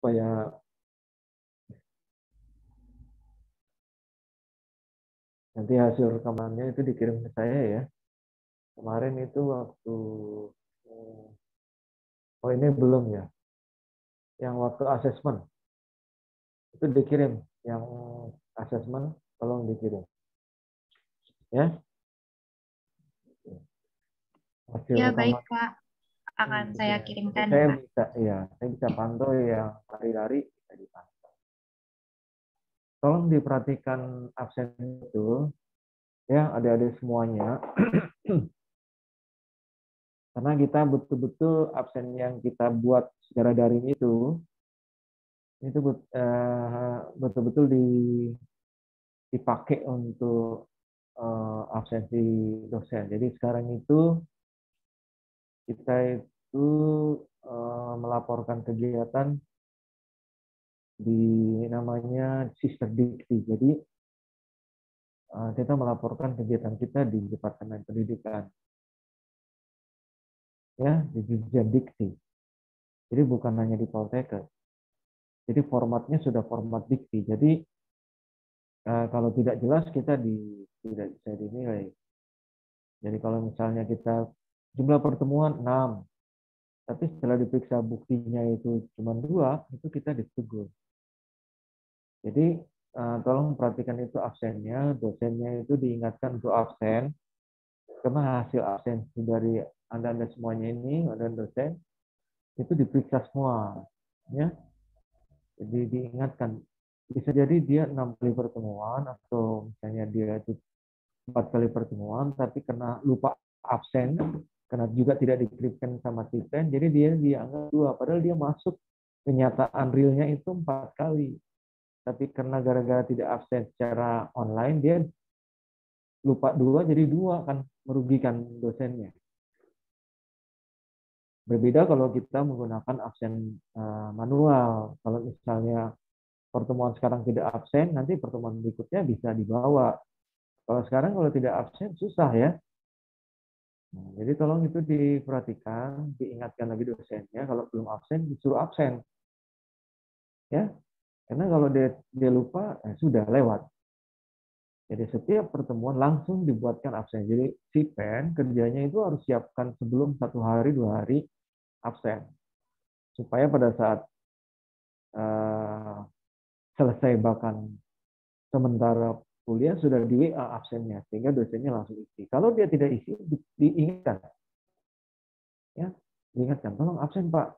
supaya nanti hasil rekamannya itu dikirim ke saya ya. Kemarin itu waktu, oh ini belum ya, yang waktu asesmen itu dikirim, yang asesmen tolong dikirim ya, hasil Ya, baik, rekaman. Kak. Akan saya Dikirim. Jadi kirimkan ya, saya Kak. bisa, ya, saya bisa pantau yang lari-lari bisa dipantau. Tolong diperhatikan absen itu ya adik-adik semuanya, karena kita betul-betul absen yang kita buat secara daring itu betul-betul dipakai untuk absensi dosen. Jadi sekarang itu kita itu melaporkan kegiatan di namanya Sister Dikti. Jadi kita melaporkan kegiatan kita di Departemen Pendidikan, ya, di Dirjen Dikti. Jadi bukan hanya di Poltekkes. Jadi formatnya sudah format Dikti. Jadi kalau tidak jelas kita tidak bisa dinilai. Jadi kalau misalnya kita jumlah pertemuan 6, tapi setelah diperiksa buktinya itu cuma 2, itu kita ditegur. Jadi tolong perhatikan itu absennya, dosennya itu diingatkan untuk absen, karena hasil absensi dari Anda semuanya ini, Anda dosen, itu diperiksa semua. Ya. Jadi diingatkan, bisa jadi dia 6 kali pertemuan, atau misalnya dia itu 4 kali pertemuan, tapi kena lupa absen, karena juga tidak dikirimkan sama Tipen, jadi dia dianggap 2, padahal dia masuk kenyataan realnya itu 4 kali. Tapi karena gara-gara tidak absen secara online, dia lupa 2, jadi 2 kan merugikan dosennya. Berbeda kalau kita menggunakan absen manual. Kalau misalnya pertemuan sekarang tidak absen, nanti pertemuan berikutnya bisa dibawa. Kalau sekarang kalau tidak absen, susah ya. Nah, jadi tolong itu diperhatikan, diingatkan lagi dosennya, kalau belum absen, disuruh absen. Ya, karena kalau dia lupa, sudah lewat. Jadi setiap pertemuan langsung dibuatkan absen. Jadi si pen kerjanya itu harus siapkan sebelum 1 hari 2 hari absen, supaya pada saat uh, selesai bahkan sementara kuliah sudah di WA absennya, sehingga dosennya langsung isi. Kalau dia tidak isi, diingatkan, ya, diingatkan, tolong absen Pak,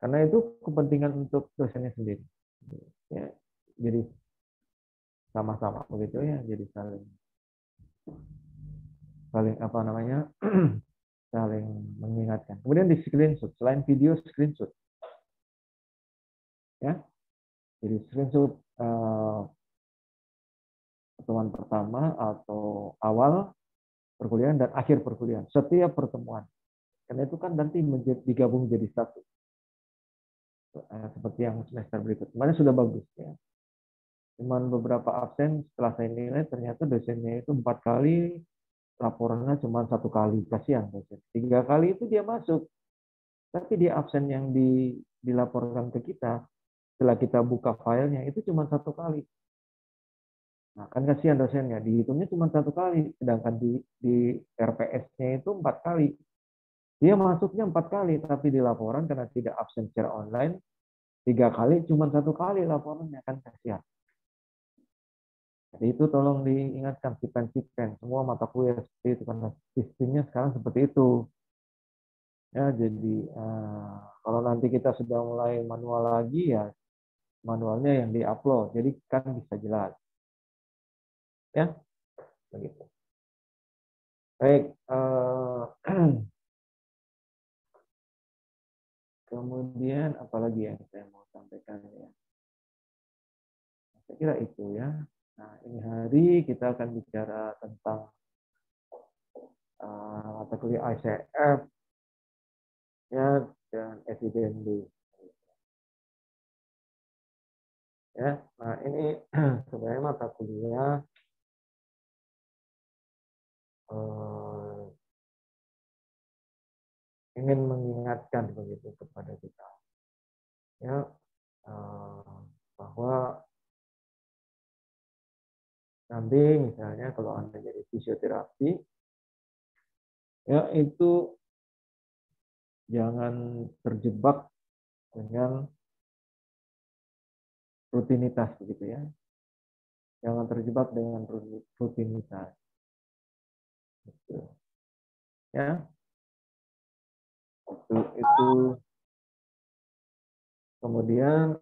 karena itu kepentingan untuk dosennya sendiri. Ya, jadi sama-sama begitu ya, jadi saling saling apa namanya saling mengingatkan. Kemudian di screenshot, selain video screenshot, ya, jadi screenshot pertemuan pertama atau awal perkuliahan dan akhir perkuliahan, setiap pertemuan. Karena itu kan nanti digabung jadi satu, seperti yang semester berikut. Kemarin sudah bagus ya. Cuman beberapa absen setelah saya nilai ternyata dosennya itu 4 kali, laporannya cuma 1 kali. Kasihan dosen. 3 kali itu dia masuk, tapi dia absen yang dilaporkan ke kita setelah kita buka filenya itu cuma 1 kali. Nah, kan kasihan dosennya, dihitungnya cuma 1 kali, sedangkan di RPS-nya itu 4 kali. Dia masuknya 4 kali, tapi di laporan karena tidak absen secara online, 3 kali, cuma 1 kali laporannya, kan kasihan. Jadi itu tolong diingatkan, sipen semua mata kuliah seperti itu, karena sistemnya sekarang seperti itu. Ya, jadi kalau nanti kita sudah mulai manual lagi ya, manualnya yang diupload, jadi kan bisa jelas. Ya, begitu. Baik, kemudian apalagi yang saya mau sampaikan ya. Saya kira itu ya. Nah, ini hari kita akan bicara tentang mata kuliah ICF ya, dan evidence. Ya, nah ini sebenarnya mata kuliah ingin mengingatkan begitu kepada kita. ya, eh, bahwa nanti misalnya kalau Anda jadi fisioterapi, ya itu jangan terjebak dengan rutinitas begitu ya. Jangan terjebak dengan rutinitas. Gitu. Ya, itu kemudian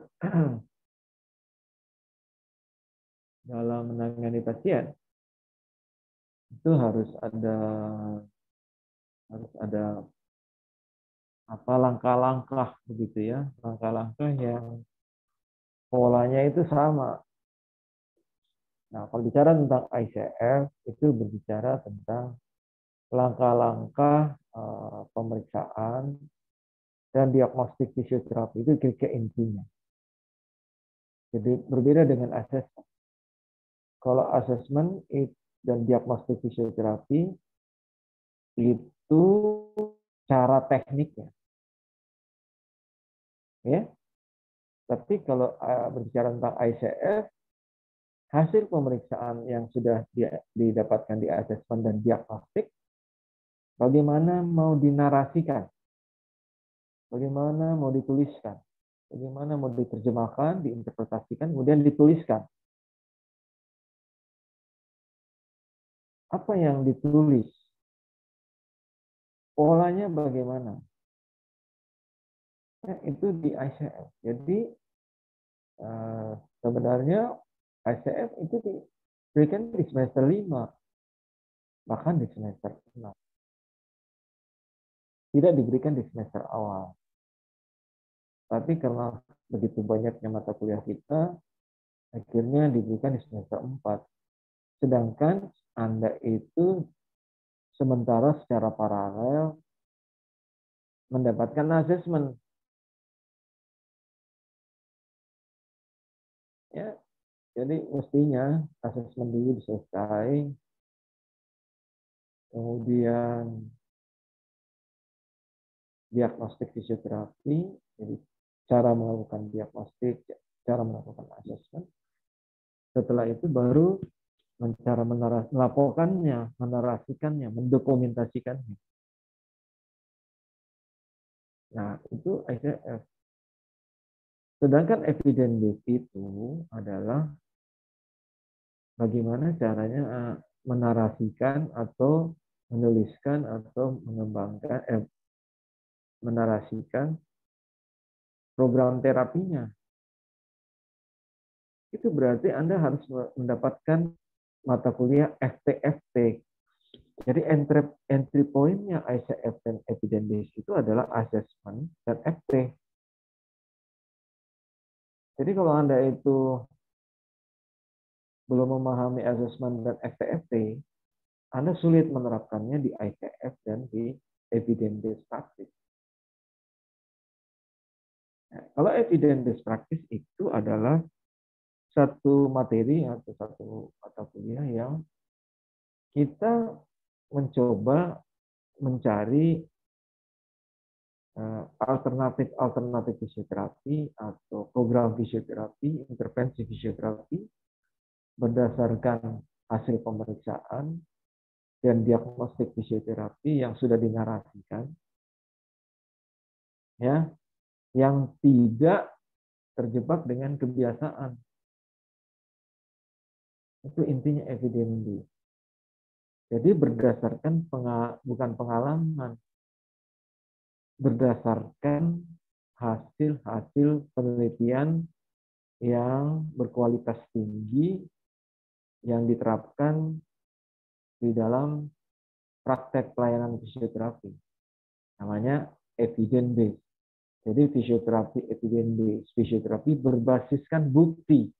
dalam menangani pasien itu harus ada apa langkah-langkah begitu ya, langkah-langkah yang polanya itu sama. Nah, kalau bicara tentang ICF itu berbicara tentang langkah-langkah pemeriksaan dan diagnostik fisioterapi itu kira-kira intinya. Jadi berbeda dengan asesmen. Kalau asesmen dan diagnostik fisioterapi itu cara tekniknya, ya. Tapi kalau berbicara tentang ICF, hasil pemeriksaan yang sudah didapatkan di asesmen dan diagnostik, bagaimana mau dinarasikan, bagaimana mau dituliskan, bagaimana mau diterjemahkan, diinterpretasikan, kemudian dituliskan. Apa yang ditulis? Polanya bagaimana? Ya, itu di ICF. Jadi sebenarnya ICF itu diberikan di semester 5, bahkan di semester 6. Tidak diberikan di semester awal. Tapi karena begitu banyaknya mata kuliah kita, akhirnya diberikan di semester 4. Sedangkan Anda itu sementara secara paralel mendapatkan asesmen. Ya, jadi mestinya asesmen dulu selesai, kemudian diagnostik fisioterapi, jadi cara melakukan diagnostik, cara melakukan asesmen. Setelah itu baru cara melaporkannya, menarasikannya, mendokumentasikannya. Nah, itu ICF. Sedangkan evidence based itu adalah bagaimana caranya menarasikan atau menuliskan atau mengembangkan, menarasikan program terapinya. Itu berarti Anda harus mendapatkan mata kuliah FTFT. Jadi entry point-nya ICF dan evidence based itu adalah assessment dan FT. Jadi kalau Anda itu belum memahami assessment dan FTFT, Anda sulit menerapkannya di ICF dan di evidence based practice. Nah, kalau evidence based practice itu adalah satu materi atau satu mata kuliah yang kita mencoba mencari alternatif fisioterapi atau program fisioterapi, intervensi fisioterapi berdasarkan hasil pemeriksaan dan diagnostik fisioterapi yang sudah dinarasikan, ya, yang tidak terjebak dengan kebiasaan. Itu intinya evidence. Jadi berdasarkan bukan pengalaman, berdasarkan hasil-hasil penelitian yang berkualitas tinggi yang diterapkan di dalam praktek pelayanan fisioterapi. Namanya evidence based. Jadi fisioterapi evidence based, fisioterapi berbasiskan bukti.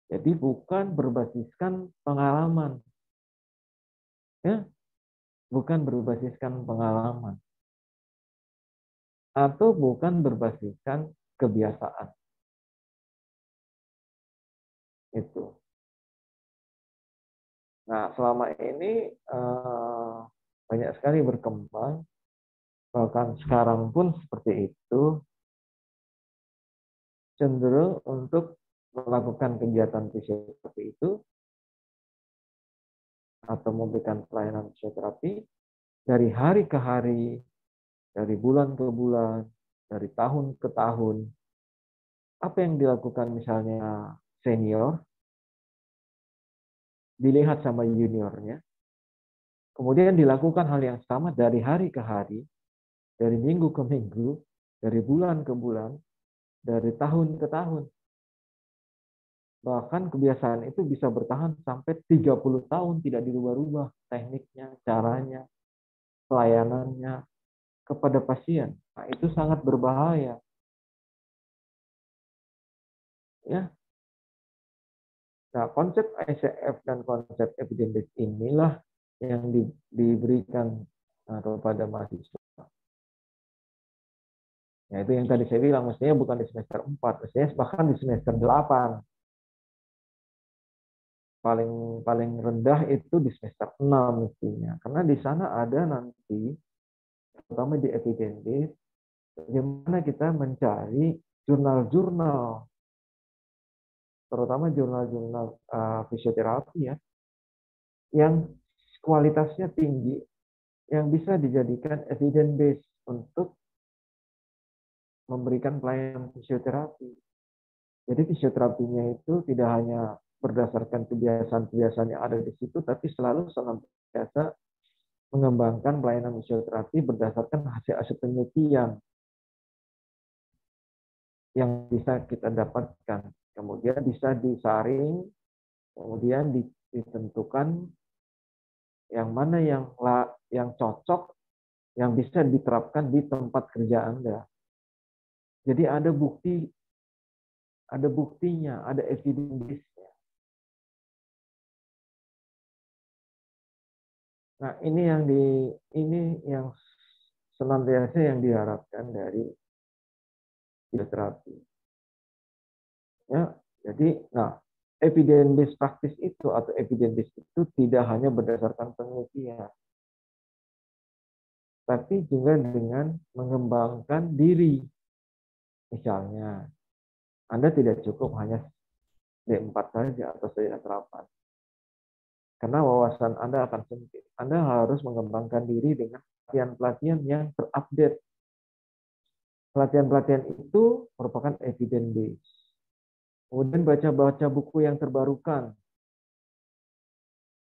Jadi bukan berbasiskan pengalaman. Ya, bukan berbasiskan pengalaman. Atau bukan berbasiskan kebiasaan. Itu. Nah, selama ini banyak sekali berkembang, bahkan sekarang pun seperti itu. cenderung untuk melakukan kegiatan fisioterapi itu atau memberikan pelayanan fisioterapi dari hari ke hari, dari bulan ke bulan, dari tahun ke tahun. Apa yang dilakukan misalnya senior, dilihat sama juniornya, kemudian dilakukan hal yang sama dari hari ke hari, dari minggu ke minggu, dari bulan ke bulan, dari tahun ke tahun. Bahkan kebiasaan itu bisa bertahan sampai 30 tahun tidak dirubah-rubah tekniknya, caranya, pelayanannya kepada pasien. Nah, itu sangat berbahaya. Ya. Nah, konsep ICF dan konsep evidence based inilah yang diberikan kepada mahasiswa. Ya, itu yang tadi saya bilang, mestinya bukan di semester 4, mestinya bahkan di semester 8. Paling rendah itu di semester 6 mestinya. Karena di sana ada nanti, terutama di evidence based, bagaimana kita mencari jurnal-jurnal, terutama jurnal-jurnal fisioterapi ya, yang kualitasnya tinggi, yang bisa dijadikan evidence based untuk memberikan pelayanan fisioterapi. Jadi fisioterapinya itu tidak hanya berdasarkan kebiasaan-kebiasaan yang ada di situ, tapi selalu senantiasa mengembangkan pelayanan fisioterapi berdasarkan hasil-hasil penelitian yang bisa kita dapatkan. Kemudian bisa disaring, kemudian ditentukan yang mana yang cocok, yang bisa diterapkan di tempat kerja Anda. Jadi ada buktinya, ada evidence. Nah, ini yang senantiasa yang diharapkan dari fisioterapi. Ya, jadi evidence based practice itu atau evidence based itu tidak hanya berdasarkan penelitian, tapi juga dengan mengembangkan diri. Misalnya, Anda tidak cukup hanya D4 saja atau saja terapan. Karena wawasan Anda akan sempit. Anda harus mengembangkan diri dengan pelatihan-pelatihan yang terupdate. Pelatihan-pelatihan itu merupakan evidence based. Kemudian baca-baca buku yang terbarukan.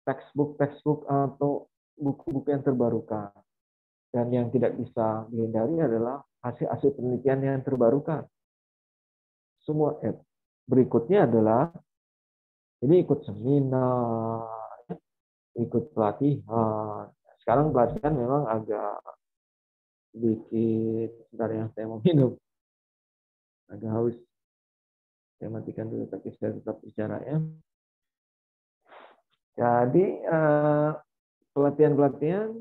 Textbook atau buku-buku yang terbarukan. Dan yang tidak bisa dihindari adalah hasil-hasil penelitian yang terbarukan. Semua berikutnya adalah ini ikut seminar, ikut pelatihan. Sekarang pelatihan memang agak sedikit, sebentar ya, saya mau minum. Agak haus. Saya matikan dulu, tapi saya tetap bicara ya. Jadi pelatihan-pelatihan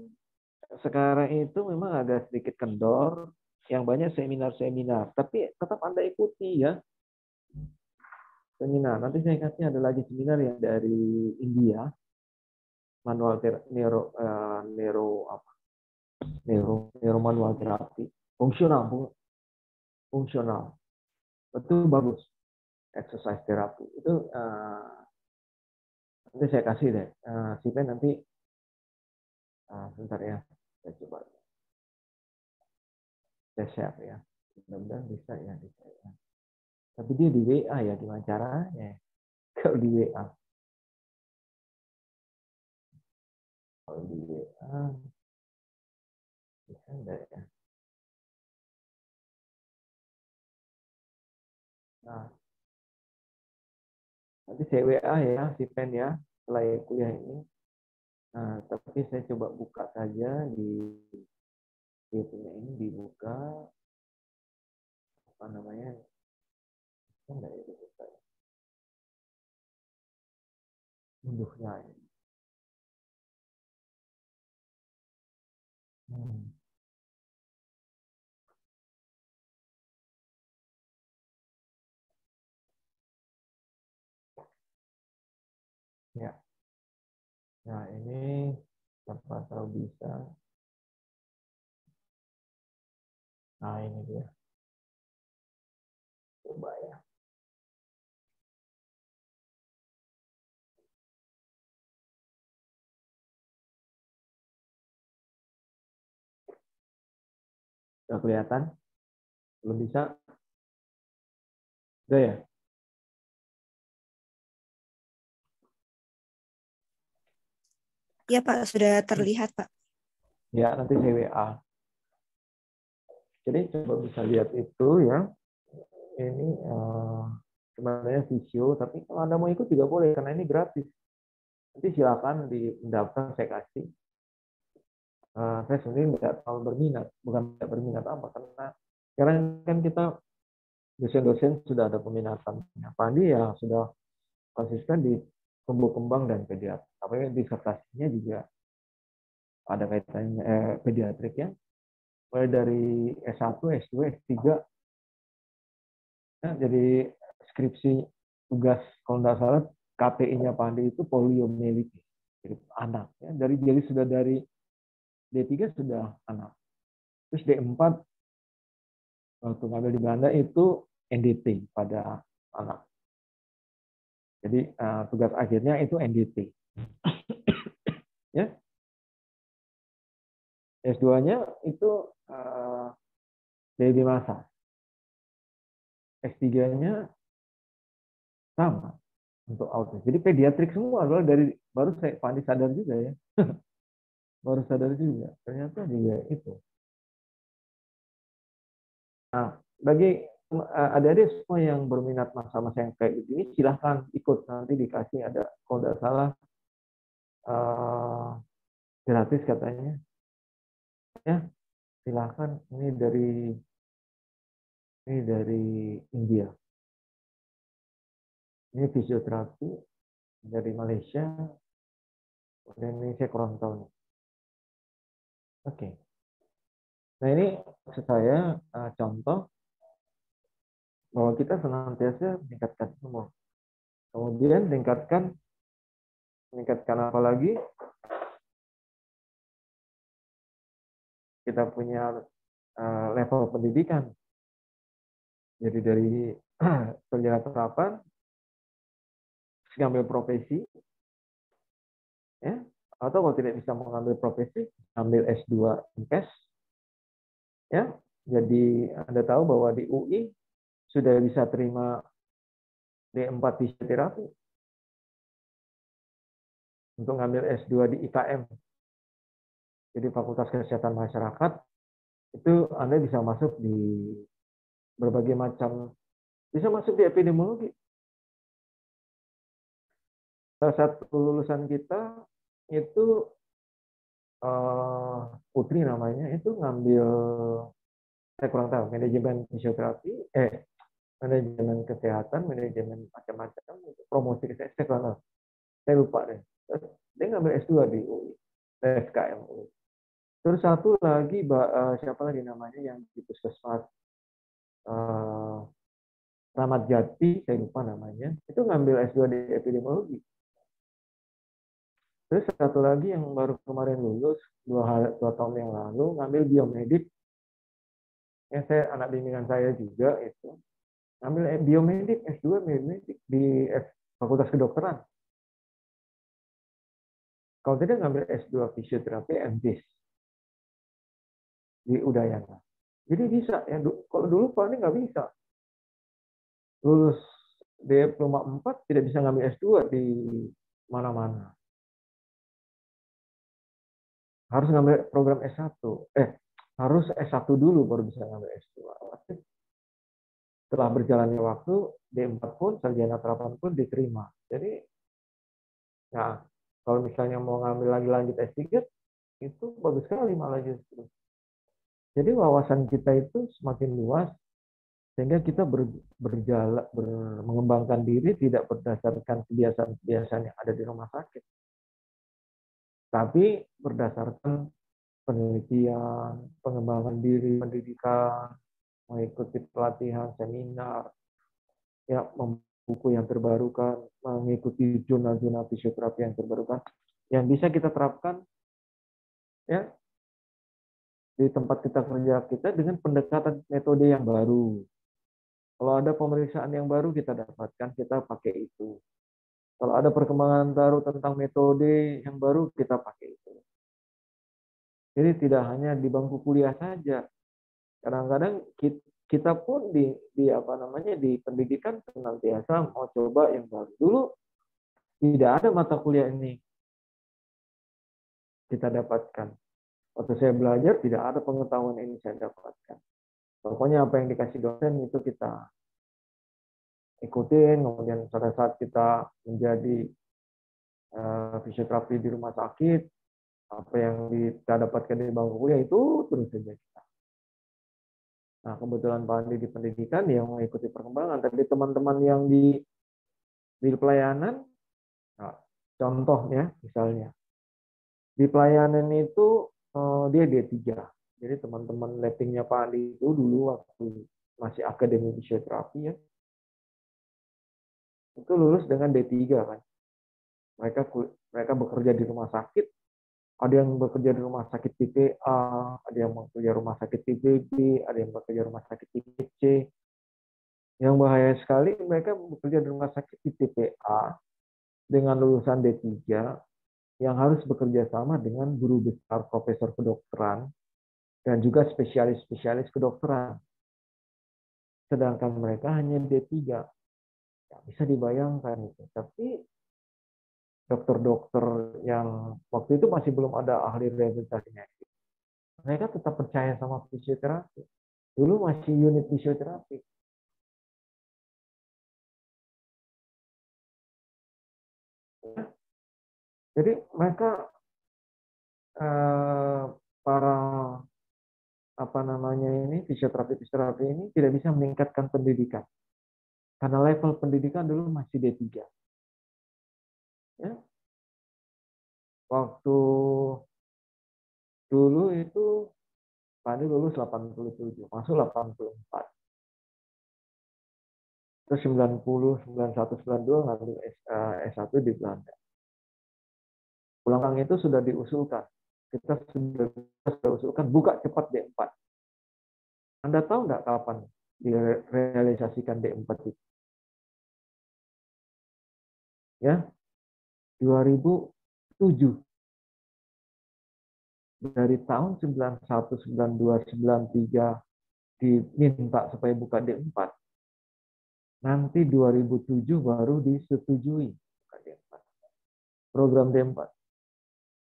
sekarang itu memang agak sedikit kendor, yang banyak seminar-seminar, tapi tetap Anda ikuti ya seminar. Nanti saya kasih ada lagi seminar yang dari India, manual neuro manual terapi, fungsional, itu bagus, exercise terapi itu nanti saya kasih deh, Sipen nanti sebentar ya, saya coba saya share ya, mudah-mudahan bisa ya, tapi dia di WA ya, gimana caranya kalau di WA, bisa enggak ya. Nah, nanti saya WA ya, Sipen ya, setelah kuliah ini. Nah, tapi saya coba buka saja di punya ini, dibuka apa namanya, enggak ya dibuka unduhnya ya. Ya, nah ini siapa tahu bisa. Nah ini dia, coba ya. Udah kelihatan? Belum bisa? Udah ya? Iya Pak, sudah terlihat Pak. Ya, nanti saya WA. Jadi coba bisa lihat itu ya. Ini sebenarnya visio, tapi kalau Anda mau ikut juga boleh, karena ini gratis. Nanti silakan daftar, saya kasih. Saya sendiri tidak terlalu berminat, bukan tidak berminat apa, karena sekarang kan kita dosen-dosen sudah ada peminatannya. Pandi ya sudah konsisten di tumbuh kembang dan pediatri. Apalagi disertasinya juga ada kaitannya pediatrik ya. Mulai dari S1, S2, S3. Ya, jadi skripsi tugas kalau tidak salah KPI-nya Pandi itu poliomyelitis. Jadi anak ya. Jadi sudah dari D3 sudah anak. Terus D4 waktu ngambil di Belanda itu NDT pada anak. Jadi tugas akhirnya itu NDT. Ya, S2-nya itu baby masa. S3-nya sama untuk autis. Jadi pediatrik semua loh, dari baru saya Fandi sadar juga ya. Baru sadar juga. Ternyata juga itu. Nah, bagi adik-adik semua yang berminat masa-masa yang kayak gini, silahkan ikut. Nanti dikasih ada, kalau tidak salah, gratis katanya. Ya, silahkan. Ini dari India. Ini fisioterapi dari Malaysia. Dan ini saya kurang tahu nih. Oke. Nah ini maksud saya contoh bahwa kita senantiasa meningkatkan semua. Kemudian meningkatkan apa lagi? Kita punya level pendidikan. Jadi dari sarjana terapan, ngambil profesi, ya, atau kalau tidak bisa mengambil profesi, ambil S2 MPes, ya. Jadi Anda tahu bahwa di UI sudah bisa terima D4 fisioterapi untuk ngambil S2 di IKM. Jadi Fakultas Kesehatan Masyarakat itu Anda bisa masuk di berbagai macam, bisa masuk di epidemiologi. Salah satu lulusan kita itu Putri namanya, itu ngambil, saya kurang tahu, manajemen fisioterapi, manajemen kesehatan, manajemen macam-macam, promosi kesehatan, saya kurang tahu. Saya lupa deh. Dia ngambil S2 di UI, SKM UI. Terus satu lagi, siapa lagi namanya yang di Puskesmas Ramat Jati, saya lupa namanya, itu ngambil S2 di epidemiologi. Terus satu lagi yang baru kemarin lulus, 2 tahun yang lalu, ngambil biomedik. Ya, saya anak bimbingan saya juga itu. Ngambil biomedik, S2 biomedik di Fakultas Kedokteran. Kalau tidak ngambil S2 fisioterapi, MDis di Udayana. Jadi bisa ya. Kalau dulu Pak ini nggak bisa. Lulus diploma 4 tidak bisa ngambil S2 di mana-mana. Harus ngambil program S1. Harus S1 dulu baru bisa ngambil S2. Setelah berjalannya waktu, D4 pun, sarjana terapan pun diterima. Jadi, nah, kalau misalnya mau ngambil lagi lanjut S3, itu bagus sekali malah justru. Jadi wawasan kita itu semakin luas, sehingga kita berjalan, mengembangkan diri tidak berdasarkan kebiasaan-kebiasaan yang ada di rumah sakit, tapi berdasarkan penelitian, pengembangan diri, pendidikan, mengikuti pelatihan, seminar, ya, buku yang terbarukan, mengikuti jurnal-jurnal fisioterapi yang terbarukan, yang bisa kita terapkan ya di tempat kita kerja kita dengan pendekatan metode yang baru. Kalau ada pemeriksaan yang baru kita dapatkan, kita pakai itu. Kalau ada perkembangan baru tentang metode yang baru, kita pakai itu. Jadi tidak hanya di bangku kuliah saja. Kadang-kadang kita pun di apa namanya di pendidikan senantiasa mau coba yang baru. Dulu tidak ada mata kuliah ini kita dapatkan. Waktu saya belajar tidak ada pengetahuan ini saya dapatkan. Pokoknya apa yang dikasih dosen itu kita ikutin. Kemudian pada saat kita menjadi fisioterapi di rumah sakit, apa yang kita dapatkan di bangku kuliah itu terus saja kita. Nah, kebetulan Pak Andi di pendidikan yang mengikuti perkembangan. Tapi teman-teman yang di pelayanan, nah, contohnya misalnya di pelayanan itu dia D3. Jadi teman-teman lettingnya Pak Andi itu dulu waktu masih akademi fisioterapi ya, itu lulus dengan D3 kan. Mereka bekerja di rumah sakit, ada yang bekerja di rumah sakit tipe A, ada yang bekerja di rumah sakit tipe B, ada yang bekerja di rumah sakit tipe C. Yang bahaya sekali mereka bekerja di rumah sakit di tipe A dengan lulusan D3 yang harus bekerja sama dengan guru besar profesor kedokteran dan juga spesialis-spesialis kedokteran. Sedangkan mereka hanya D3. Ya, bisa dibayangkan itu. Tapi dokter-dokter yang waktu itu masih belum ada ahli rehabilitasinya, mereka tetap percaya sama fisioterapi. Dulu masih unit fisioterapi. Jadi mereka para apa namanya ini fisioterapi ini tidak bisa meningkatkan pendidikan karena level pendidikan dulu masih D3. Ya. Waktu dulu itu Pak Andi lulus 87, masuk 84. Terus 90, 91, 92 ngambil S1 di Belanda. Pulang itu sudah diusulkan. Kita sudah usulkan buka cepat D4. Anda tahu nggak kapan direalisasikan D4 itu? Ya, 2007. Dari tahun 91, 92, 93 diminta supaya buka D4. Nanti 2007 baru disetujui buka D4. Program D4.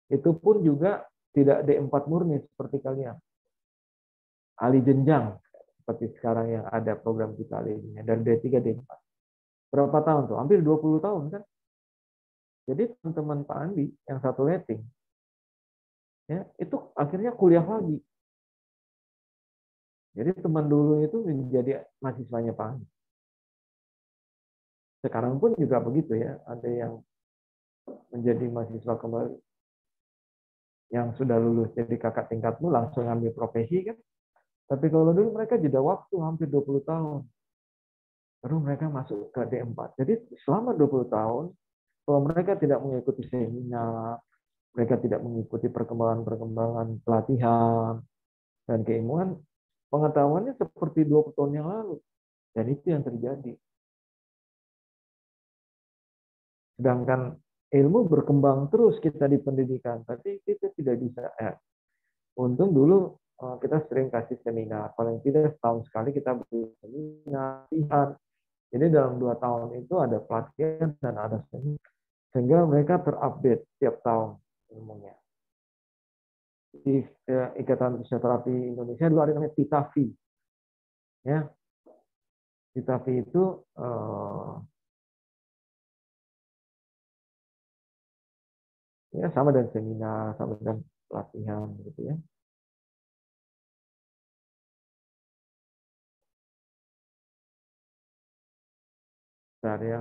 Itu pun juga tidak D4 murni seperti kalian. Ali jenjang seperti sekarang yang ada program kita ali jenjang dari D3 D4. Berapa tahun tuh? Hampir 20 tahun kan? Jadi teman-teman Pak Andi yang satu letting ya, itu akhirnya kuliah lagi. Jadi teman dulu itu menjadi mahasiswanya Pak Andi. Sekarang pun juga begitu ya, ada yang menjadi mahasiswa kembali. Yang sudah lulus jadi kakak tingkatmu langsung ambil profesi kan. Tapi kalau dulu mereka jeda waktu hampir 20 tahun. Baru mereka masuk ke D4. Jadi selama 20 tahun, kalau mereka tidak mengikuti seminar, mereka tidak mengikuti perkembangan-perkembangan pelatihan dan keilmuan, pengetahuannya seperti 20 tahun yang lalu. Dan itu yang terjadi. Sedangkan ilmu berkembang terus kita di pendidikan, tapi kita tidak bisa. Untung dulu kita sering kasih seminar, paling tidak setahun sekali kita beri seminar, latihan. Jadi dalam 2 tahun itu ada pelatihan dan ada seminar, sehingga mereka terupdate tiap tahun ilmunya. Di Ikatan Fisioterapi Indonesia dulu ada namanya TITAFI. Ya, TITAFI itu ya sama dengan seminar, sama dengan pelatihan gitu ya. Saya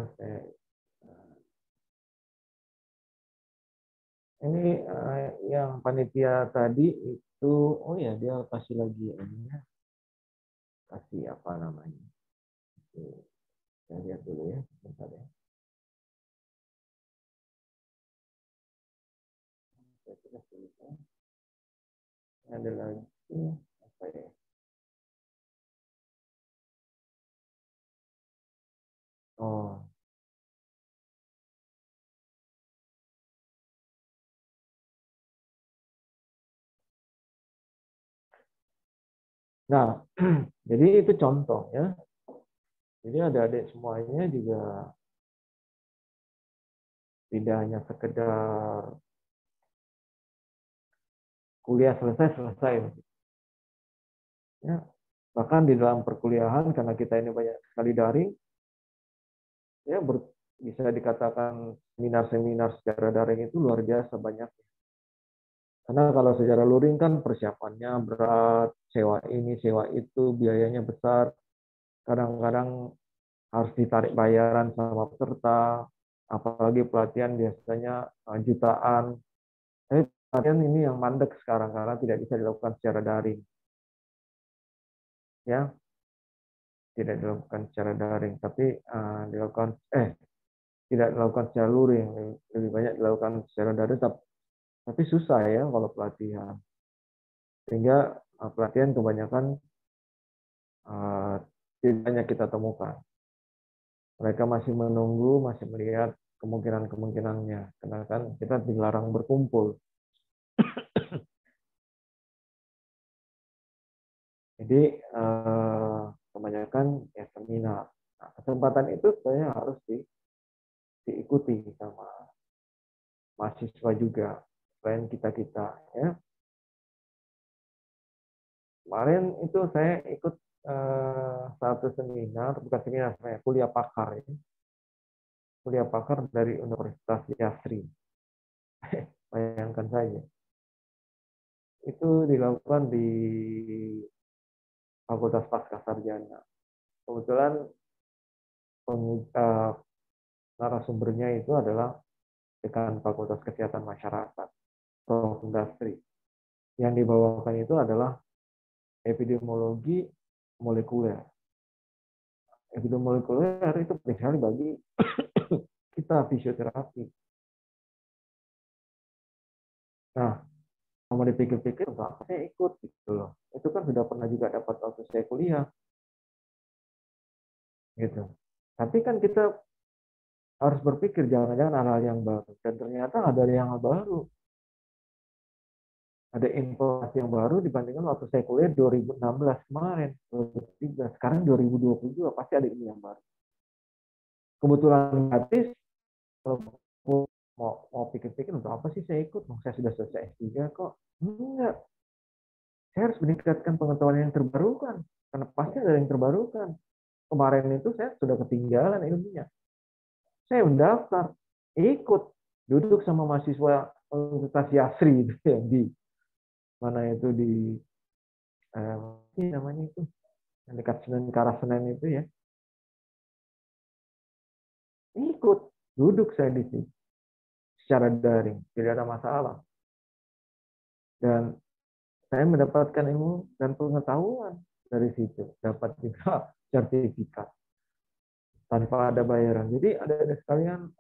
ini yang panitia tadi itu, oh ya dia kasih lagi ini ya, kasih apa namanya? Saya lihat dulu ya, bentar ya. Saya sudah selesai. Ada lagi apa ya? Oh, Nah, jadi itu contoh ya. Jadi adik-adik semuanya juga tidak hanya sekedar kuliah selesai. Ya, bahkan di dalam perkuliahan karena kita ini banyak sekali daring, ya bisa dikatakan seminar-seminar secara daring itu luar biasa banyak. Karena kalau secara luring kan persiapannya berat, sewa ini, sewa itu, biayanya besar. Kadang-kadang harus ditarik bayaran sama peserta, apalagi pelatihan biasanya jutaan. Tapi pelatihan ini yang mandek sekarang karena tidak bisa dilakukan secara daring. Ya, tidak dilakukan secara daring, tapi tidak dilakukan secara luring, lebih banyak dilakukan secara daring, tapi susah ya kalau pelatihan. Sehingga pelatihan kebanyakan tidak banyak kita temukan. Mereka masih menunggu, masih melihat kemungkinan-kemungkinannya. Karena kan kita dilarang berkumpul. Jadi kebanyakan ya seminar. Nah, kesempatan itu sebenarnya harus diikuti sama mahasiswa juga, selain kita-kita. Ya. Kemarin itu saya ikut satu seminar, bukan seminar, saya kuliah pakar. Ya. Kuliah pakar dari Universitas Yasri. Bayangkan saja. Itu dilakukan di Fakultas Pascasarjana. Kebetulan narasumbernya itu adalah dekan Fakultas Kesehatan Masyarakat, Prof. Industri. Yang dibawakan itu adalah epidemiologi molekuler. Epidemiolekuler itu penting sekali bagi kita fisioterapi. Nah, mau dipikir-pikir, apa saya ikut gitu loh. Itu kan sudah pernah juga dapat waktu saya kuliah, gitu. Tapi kan kita harus berpikir jangan-jangan hal-hal yang baru. Dan ternyata ada yang baru. Ada informasi yang baru dibandingkan waktu saya kuliah 2016 kemarin, 2013. Sekarang 2022 pasti ada ini yang baru. Kebetulan gratis, kalau mau pikir-pikir untuk apa sih saya ikut? Saya sudah selesai S3 kok. Enggak. Saya harus meningkatkan pengetahuan yang terbarukan. Karena pasti ada yang terbarukan. Kemarin itu saya sudah ketinggalan ilmunya. Saya mendaftar, ikut, duduk sama mahasiswa Universitas Yasri itu yang di mana itu di namanya itu yang dekat Senen Karasenen itu ya, ikut, duduk saya di sini secara daring, tidak ada masalah, dan saya mendapatkan ilmu dan pengetahuan dari situ, dapat juga sertifikat tanpa ada bayaran. Jadi ada sekalian,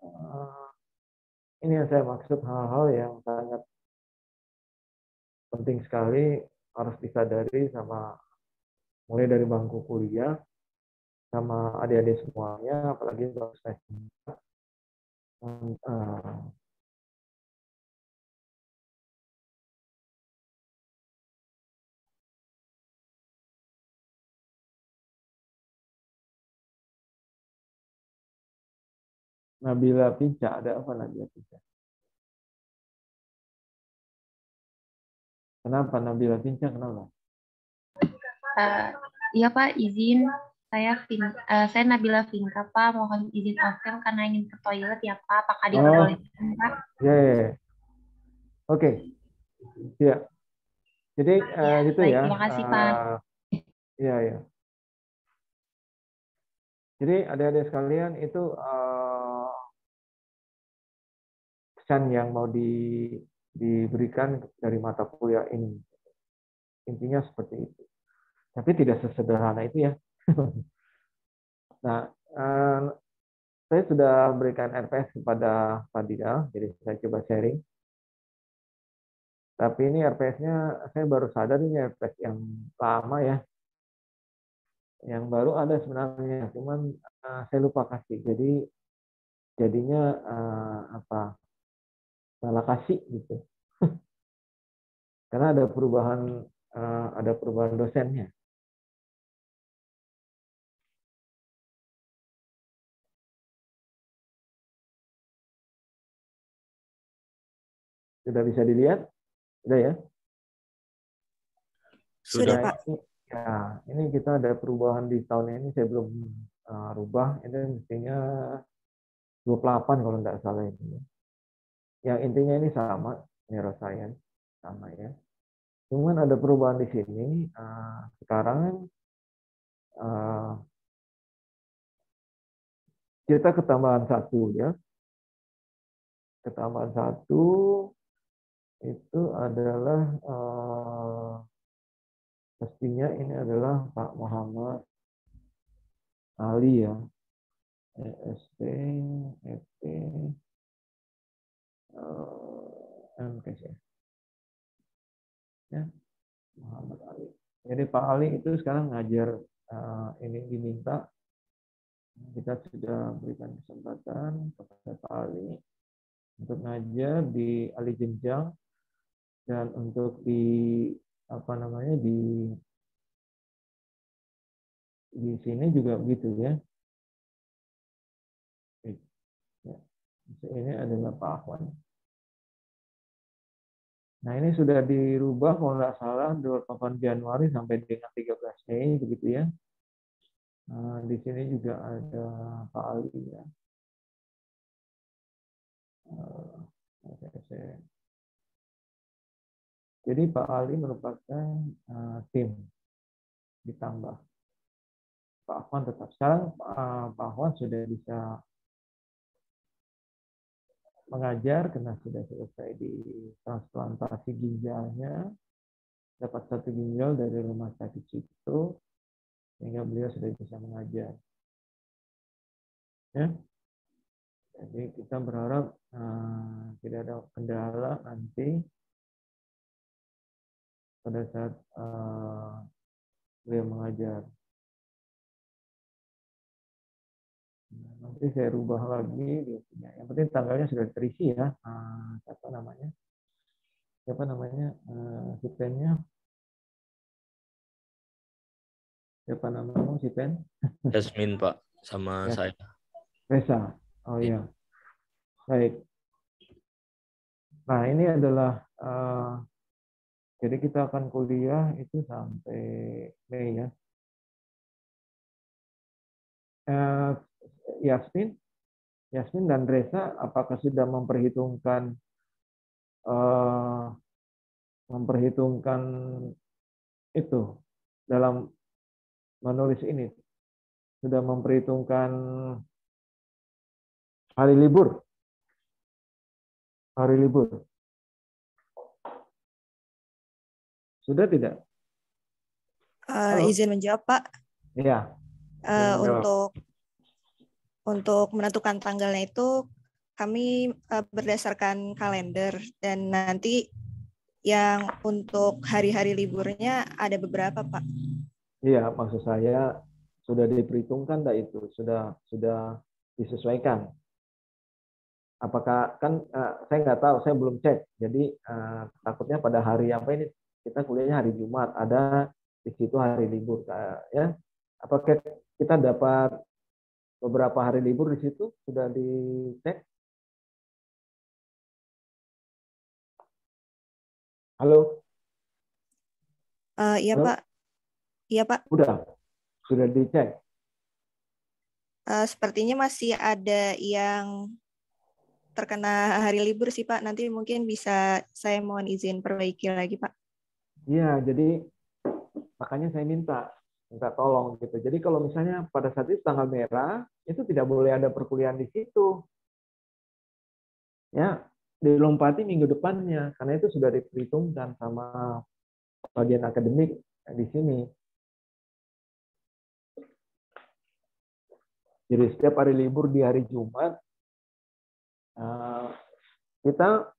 ini yang saya maksud, hal-hal yang sangat penting sekali harus disadari sama mulai dari bangku kuliah sama adik-adik semuanya, apalagi untuk saya. Nabila Pinca, ada apa Nabila Pinca? Kenapa Nabila Pinca? Kenapa? Iya Pak, izin. Saya Nabila Vinka Pak, mohon izin absen karena ingin ke toilet ya Pak. Apakah diperbolehkan Pak? Ya, oke, ya. Jadi Ya, gitu baik, ya. terima kasih Pak. Ya. Jadi adik-adik sekalian itu pesan yang mau diberikan dari mata kuliah ini. Intinya seperti itu. Tapi tidak sesederhana itu ya. Nah, saya sudah berikan RPS kepada Fadila, jadi saya coba sharing. Tapi ini RPS-nya saya baru sadar ini RPS yang lama ya. Yang baru ada sebenarnya, cuman saya lupa kasih. Jadi jadinya salah kasih gitu. Karena ada perubahan dosennya. Sudah bisa dilihat? Sudah ya? Sudah, Nah, Pak. ini kita ada perubahan di tahun ini, saya belum rubah. Ini mestinya 28 kalau tidak salah ini. Yang intinya ini sama, neuroscience sama ya. Cuman ada perubahan di sini. Sekarang kita ketambahan satu ya. Ketambahan satu itu adalah pastinya ini adalah Pak Muhammad Ali ya. EST, FT, MKS ya. Muhammad Ali. Jadi Pak Ali itu sekarang ngajar, ini diminta, kita sudah berikan kesempatan kepada Pak Ali untuk ngajar di Ali Jenjang, dan untuk di di sini juga begitu ya. Ini adalah Pak Ahwan. Nah, ini sudah dirubah kalau nggak salah 28 Januari sampai dengan 13 Mei begitu ya. Nah, di sini juga ada Pak Ali ya. Jadi Pak Ali merupakan tim ditambah Pak Ahwan tetap. Sekarang Pak Ahwan sudah bisa mengajar karena sudah selesai di transplantasi ginjalnya, dapat satu ginjal dari rumah sakit situ, sehingga beliau sudah bisa mengajar. Ya, jadi kita berharap tidak ada kendala nanti pada saat beliau mengajar. Nanti saya rubah lagi biasanya. Yang penting tanggalnya sudah terisi ya. Siapa namanya? Si pennya? Siapa namamu si pen? Yasmin Pak, sama Ya. saya. Reza. Oh iya. Baik. Nah, ini adalah jadi kita akan kuliah itu sampai Mei ya. Yasmin dan Reza, apakah sudah memperhitungkan itu dalam menulis ini? Sudah memperhitungkan hari libur? Hari libur. Sudah tidak? Izin menjawab, Pak. Iya. Untuk menentukan tanggalnya itu kami berdasarkan kalender, dan nanti yang untuk hari-hari liburnya ada beberapa, Pak. Iya, maksud saya sudah diperhitungkan itu, sudah disesuaikan. Apakah kan saya nggak tahu, saya belum cek. Jadi takutnya pada hari apa ini, kita kuliahnya hari Jumat, ada di situ hari libur ya. Apakah kita dapat beberapa hari libur di situ, sudah dicek? Halo? Iya, Halo? Pak. Iya, Pak. Sudah dicek. Sepertinya masih ada yang terkena hari libur sih, Pak. Nanti mungkin bisa saya mohon izin perbaiki lagi, Pak. Iya, jadi makanya saya minta tolong gitu. Jadi kalau misalnya pada saat itu tanggal merah, itu tidak boleh ada perkuliahan di situ. Ya, dilompati minggu depannya, karena itu sudah diperhitungkan sama bagian akademik di sini. Jadi setiap hari libur di hari Jumat, kita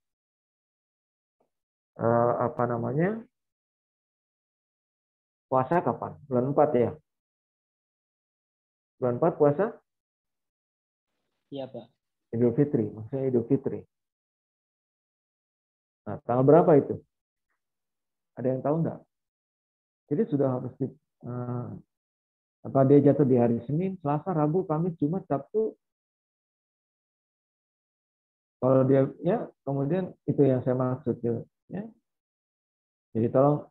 puasa kapan? Bulan 4 ya? Bulan 4 puasa? Iya, Pak. Idul Fitri, maksudnya Idul Fitri. Nah, tanggal berapa itu? Ada yang tahu nggak? Jadi sudah harus apa dia jatuh di hari Senin, Selasa, Rabu, Kamis, Jumat, Sabtu, Kalau dia ya kemudian itu yang saya maksud ya. Jadi tolong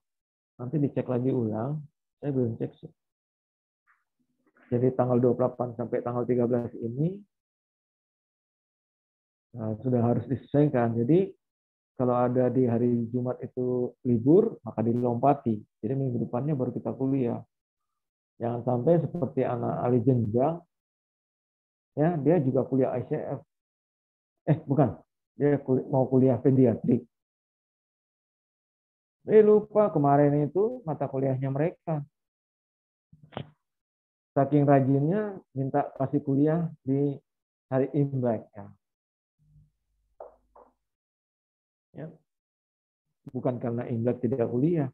nanti dicek lagi ulang. Saya belum cek sih. Jadi tanggal 28 sampai tanggal 13 ini sudah harus diselesaikan. Jadi kalau ada di hari Jumat itu libur, maka dilompati. Jadi minggu depannya baru kita kuliah. Jangan sampai seperti anak Ali Jenjang, ya dia juga kuliah ICF. Bukan, dia mau kuliah pediatrik. Lupa kemarin itu mata kuliahnya mereka. Saking rajinnya minta kasih kuliah di hari Imlek. Ya. Bukan karena Imlek tidak kuliah.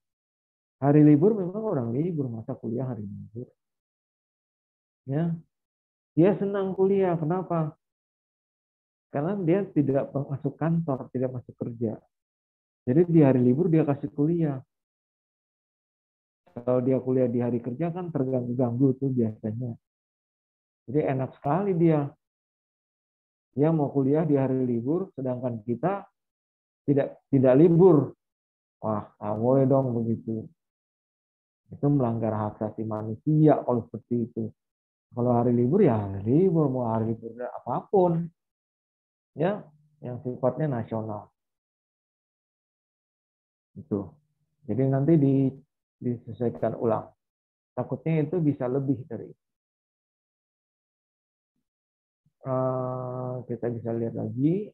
Hari libur memang orang libur, masa kuliah hari libur. Ya, dia senang kuliah. Kenapa? Karena dia tidak masuk kantor, tidak masuk kerja. Jadi di hari libur dia kasih kuliah. Kalau dia kuliah di hari kerja kan terganggu-ganggu tuh biasanya. Jadi enak sekali dia. Dia mau kuliah di hari libur, sedangkan kita tidak libur. Wah, nggak boleh dong begitu. Itu melanggar hak asasi manusia kalau seperti itu. Kalau hari libur ya hari libur, mau hari libur apapun, ya, yang sifatnya nasional. Itu. Jadi nanti disesuaikan ulang. Takutnya itu bisa lebih dari itu. Kita bisa lihat lagi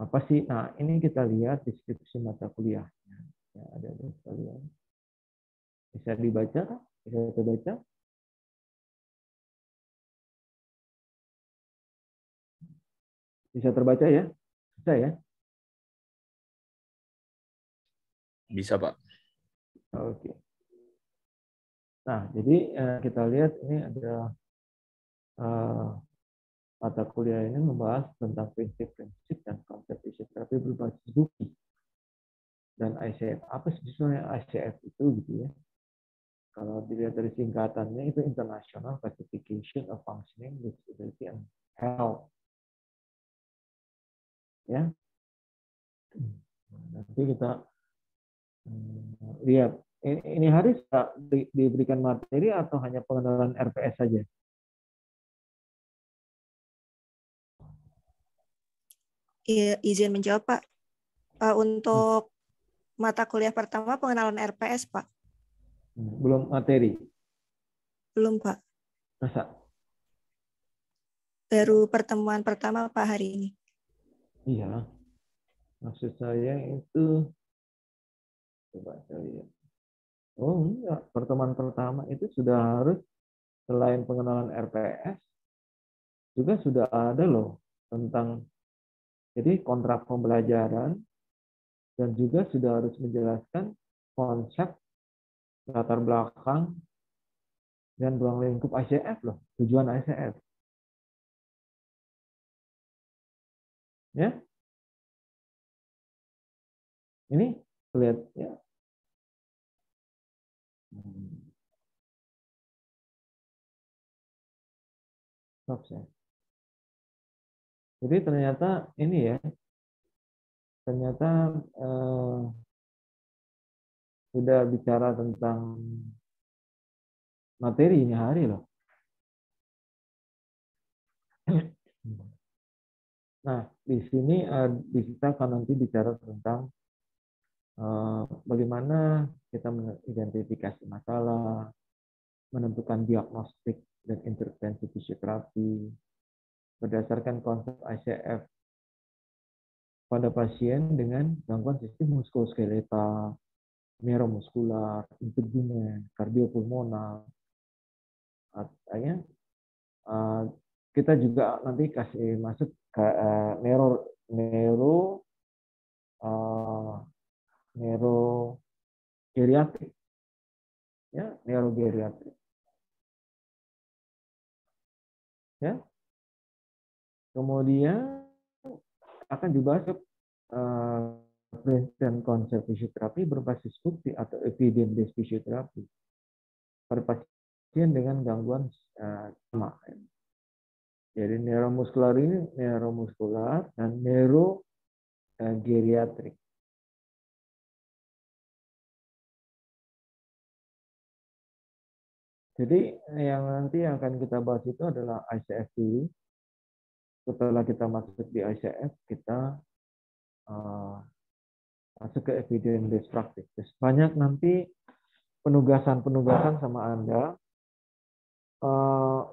apa sih? Nah, ini kita lihat deskripsi mata kuliahnya. Ya, ada sekalian. Bisa dibaca? Bisa kita baca? Bisa terbaca ya? Bisa ya? Bisa, Pak. Oke. Nah, jadi kita lihat ini ada mata kuliah ini membahas tentang prinsip-prinsip dan konsep fisioterapi berbasis bukti dan ICF. Apa sebetulnya ICF itu gitu ya? Kalau dilihat dari singkatannya itu International Classification of Functioning, Disability and Health. Ya, nanti kita lihat ini hari diberikan materi atau hanya pengenalan RPS saja? Iya, izin menjawab, Pak. Untuk mata kuliah pertama pengenalan RPS, Pak. Belum materi? Belum, Pak. Masa? Baru pertemuan pertama, Pak, hari ini. Iya. Maksud saya itu, coba saya lihat. Oh enggak, pertemuan pertama itu sudah harus, selain pengenalan RPS, juga sudah ada loh tentang, jadi kontrak pembelajaran, dan juga sudah harus menjelaskan konsep, latar belakang, dan ruang lingkup ICF loh, tujuan ICF. Ya, ini lihat ya. Jadi ternyata ini ya, ternyata sudah bicara tentang materi ini hari loh. Nah, di sini kita akan nanti bicara tentang bagaimana kita mengidentifikasi masalah, menentukan diagnostik dan intervensi fisioterapi berdasarkan konsep ICF pada pasien dengan gangguan sistem muskuloskeletal, neuromuskular, integumen, kardiopulmonal. Artinya kita juga nanti kasih masuk ke neurogeriatrik, ya, neurogeriatrik, ya. Kemudian akan dibahas dan konsep fisioterapi berbasis bukti atau evidence based fisioterapi pada pasien dengan gangguan sama. Jadi neuromuskular ini neuromuskular dan neurogeriatrik. Jadi yang nanti akan kita bahas itu adalah ICF dulu. Setelah kita masuk di ICF, kita masuk ke evidence based practice. Banyak nanti penugasan-penugasan sama Anda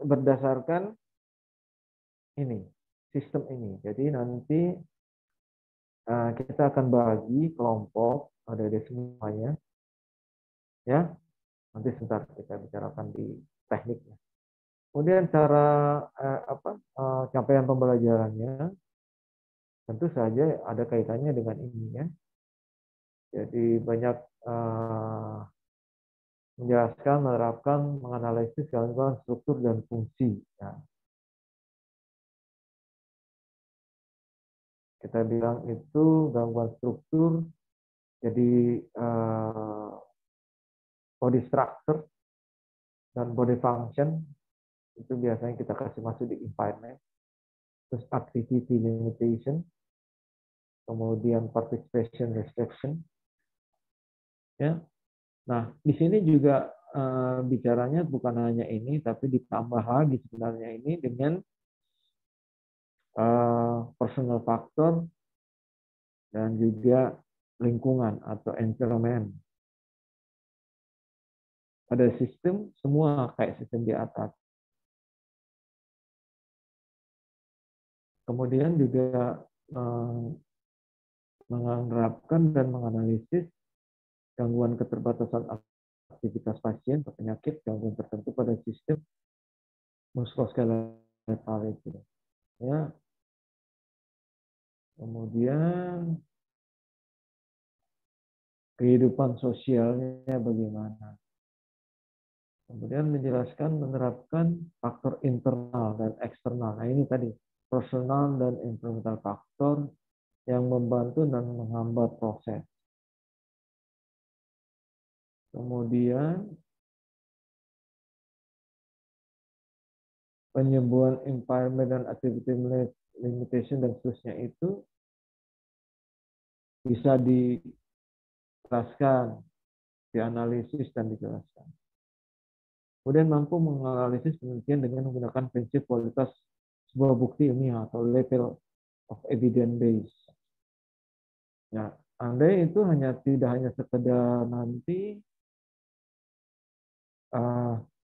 berdasarkan ini, sistem ini. Jadi nanti kita akan bagi kelompok, ada di semuanya, ya. Nanti sebentar kita bicarakan di tekniknya. Kemudian cara capaian pembelajarannya tentu saja ada kaitannya dengan ini, ya. Jadi banyak menjelaskan, menerapkan, menganalisis gangguan struktur dan fungsi. Ya. Kita bilang itu gangguan struktur, jadi body structure dan body function itu biasanya kita kasih masuk di impairment. Terus activity limitation, kemudian participation restriction. Ya. Nah, di sini juga bicaranya bukan hanya ini, tapi ditambah lagi sebenarnya ini dengan personal factor dan juga lingkungan atau environment. Pada sistem semua kayak sistem di atas. Kemudian juga menerapkan dan menganalisis gangguan keterbatasan aktivitas pasien atau penyakit gangguan tertentu pada sistem muskuloskeletal itu. Ya. Kemudian kehidupan sosialnya bagaimana. Kemudian menjelaskan menerapkan faktor internal dan eksternal. Nah ini tadi personal dan environmental faktor yang membantu dan menghambat proses. Kemudian penyembuhan impairment dan activity limitation dan seterusnya itu bisa dijelaskan, dianalisis dan dijelaskan. Kemudian mampu menganalisis penelitian dengan menggunakan prinsip kualitas sebuah bukti ilmiah atau level of evidence base. Ya, andai itu tidak hanya sekedar nanti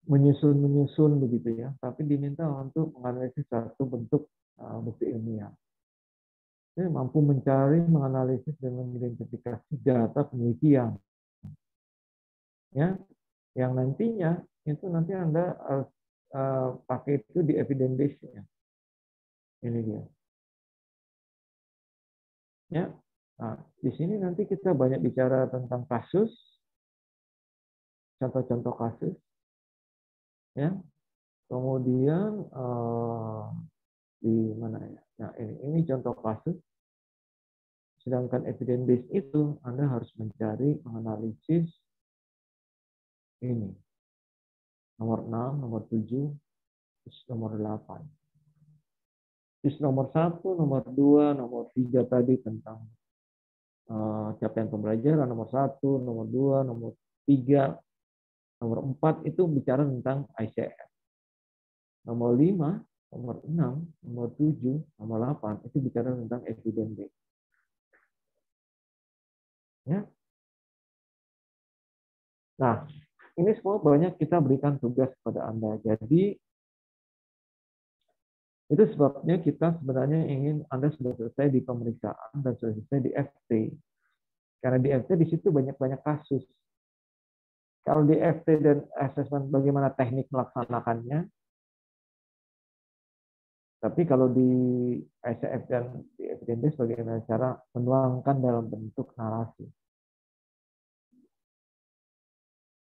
menyusun begitu ya, tapi diminta untuk menganalisis satu bentuk bukti ilmiah. Jadi mampu mencari, menganalisis dan mengidentifikasi data penelitian, ya, yang nantinya itu nanti Anda harus pakai itu di evidence base-nya. Ini dia. Ya. Nah, di sini nanti kita banyak bicara tentang kasus, contoh-contoh kasus, ya. Kemudian di mana ya? Nah, ini contoh kasus. Sedangkan evidence base itu Anda harus mencari, menganalisis ini. Nomor 6, nomor 7, nomor 8. Terus nomor 1, nomor 2, nomor 3 tadi tentang capaian pembelajaran, nomor 1, nomor 2, nomor 3, nomor 4 itu bicara tentang ICF. Nomor 5, nomor 6, nomor 7, nomor 8 itu bicara tentang evidence base. Ya. Nah, ini semua banyak kita berikan tugas kepada Anda. Jadi itu sebabnya kita sebenarnya ingin Anda sudah selesai di pemeriksaan dan sudah selesai di FT. Karena di FT di situ banyak-banyak kasus. Kalau di FT dan assessment bagaimana teknik melaksanakannya. Tapi kalau di ICF dan di evidence base bagaimana cara menuangkan dalam bentuk narasi.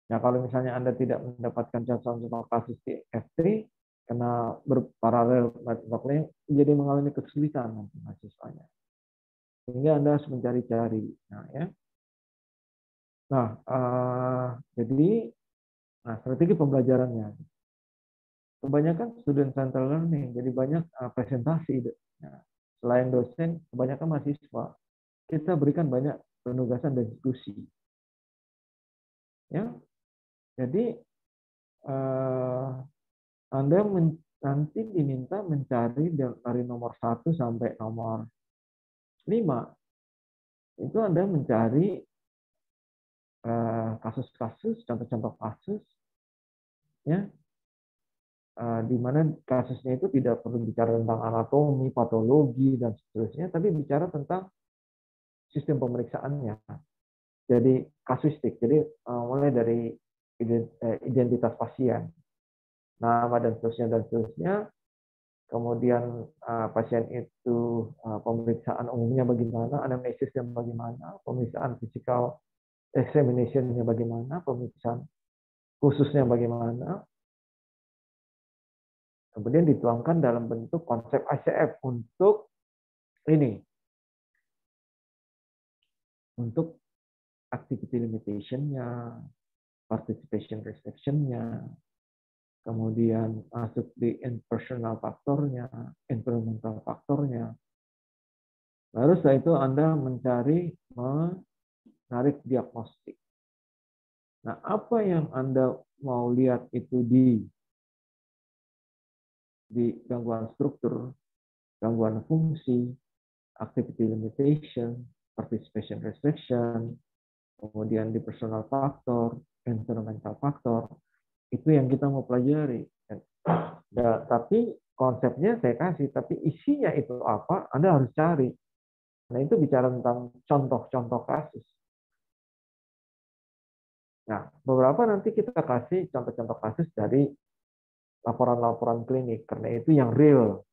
Nah, kalau misalnya Anda tidak mendapatkan contoh kasus di FT, karena berparalel metodologi, jadi mengalami kesulitan nanti mahasiswanya. Sehingga Anda harus mencari-cari. Nah, ya. Nah, jadi strategi pembelajarannya. kebanyakan student centered learning, jadi banyak presentasi. Nah, selain dosen, kebanyakan mahasiswa. Kita berikan banyak penugasan dan diskusi. Ya, jadi Anda nanti diminta mencari dari nomor 1 sampai nomor 5. Itu Anda mencari kasus-kasus, contoh-contoh kasus, ya, di mana kasusnya itu tidak perlu bicara tentang anatomi, patologi, dan seterusnya, tapi bicara tentang sistem pemeriksaannya. Jadi kasuistik, jadi mulai dari identitas pasien, nama dan seterusnya, kemudian pasien itu pemeriksaan umumnya bagaimana, anamnesisnya bagaimana, pemeriksaan physical examination-nya bagaimana, pemeriksaan khususnya bagaimana, kemudian dituangkan dalam bentuk konsep ICF untuk ini, untuk activity limitation-nya, participation restriction-nya, kemudian masuk di impersonal faktornya, environmental faktornya. Lalu setelah itu Anda menarik diagnostik. Nah, apa yang Anda mau lihat itu di gangguan struktur, gangguan fungsi, activity limitation, participation restriction, kemudian di personal factor, environmental factor, itu yang kita mau pelajari. Tapi konsepnya saya kasih, tapi isinya itu apa, Anda harus cari. Nah, itu bicara tentang contoh-contoh kasus. Nah, beberapa nanti kita kasih contoh-contoh kasus dari laporan-laporan klinik, karena itu yang real.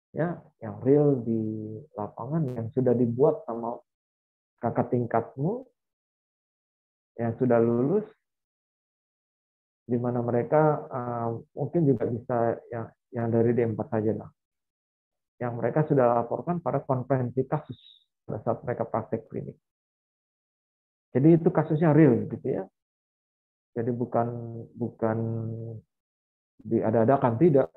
Ya, yang real di lapangan yang sudah dibuat sama kakak tingkatmu yang sudah lulus, di mana mereka mungkin juga bisa yang dari D4 saja lah. Yang mereka sudah laporkan pada konferensi kasus pada saat mereka praktek klinik. Jadi itu kasusnya real gitu ya. Jadi bukan diada-adakan, tidak.